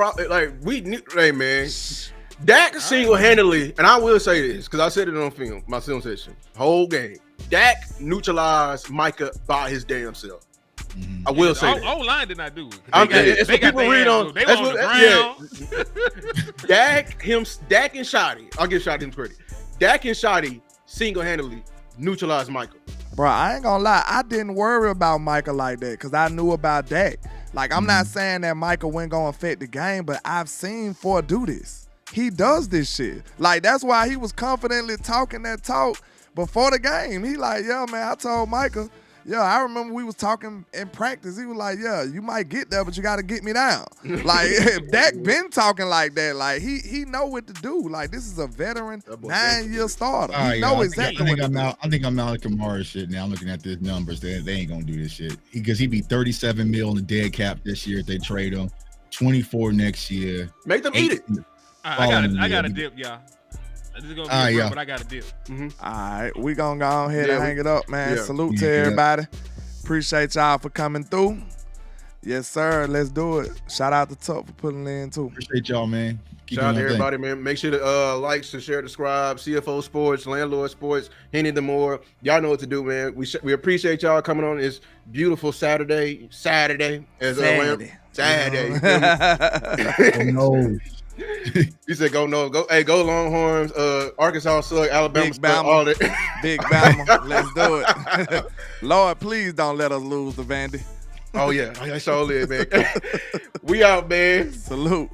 hey, man. Dak single-handedly, and I will say this, because I said it on film, my film session, whole game. Dak neutralized Micah by his damn self. I will say that. O-line did not do it. It's what people read on. They were on the ground. Dak and Shotty, I'll give Shotty him credit. Dak and Shotty single-handedly neutralize Michael. Bro, I ain't gonna lie. I didn't worry about Michael like that because I knew about Dak. Like, I'm not saying that Michael wasn't gonna affect the game, but I've seen Ford do this. He does this shit. Like, that's why he was confidently talking that talk before the game. He like, yeah, man, I told Michael, yeah, I remember we was talking in practice. He was like, yeah, you might get there, but you got to get me down. Like, Dak been talking like that. Like, he know what to do. Like, this is a veteran 9-year starter. He know exactly what to do. I think I'm out of Kamara's shit now. I'm looking at these numbers. They ain't going to do this shit. Because he'd be $37 million on the dead cap this year if they trade him. 24 next year. Make them eat it. I got a dip, y'all. This is gonna be but I got a dip. All right, we gonna go ahead and hang it up, man. Salute to everybody. Appreciate y'all for coming through. Yes, sir. Let's do it. Shout out to Tuck for putting in too. Appreciate y'all, man. Shout out to everybody, man. Make sure to like, share, subscribe. CFO Sports, Landlord Sports, Henny the More. Y'all know what to do, man. We appreciate y'all coming on this beautiful Saturday. Saturday. No. He said, "Go Longhorns, Arkansas suck, Alabama Big Bama, all that." Big Bama, let's do it. Lord, please don't let us lose the Vandy. Oh yeah, I sure live, man. We out, man. Salute.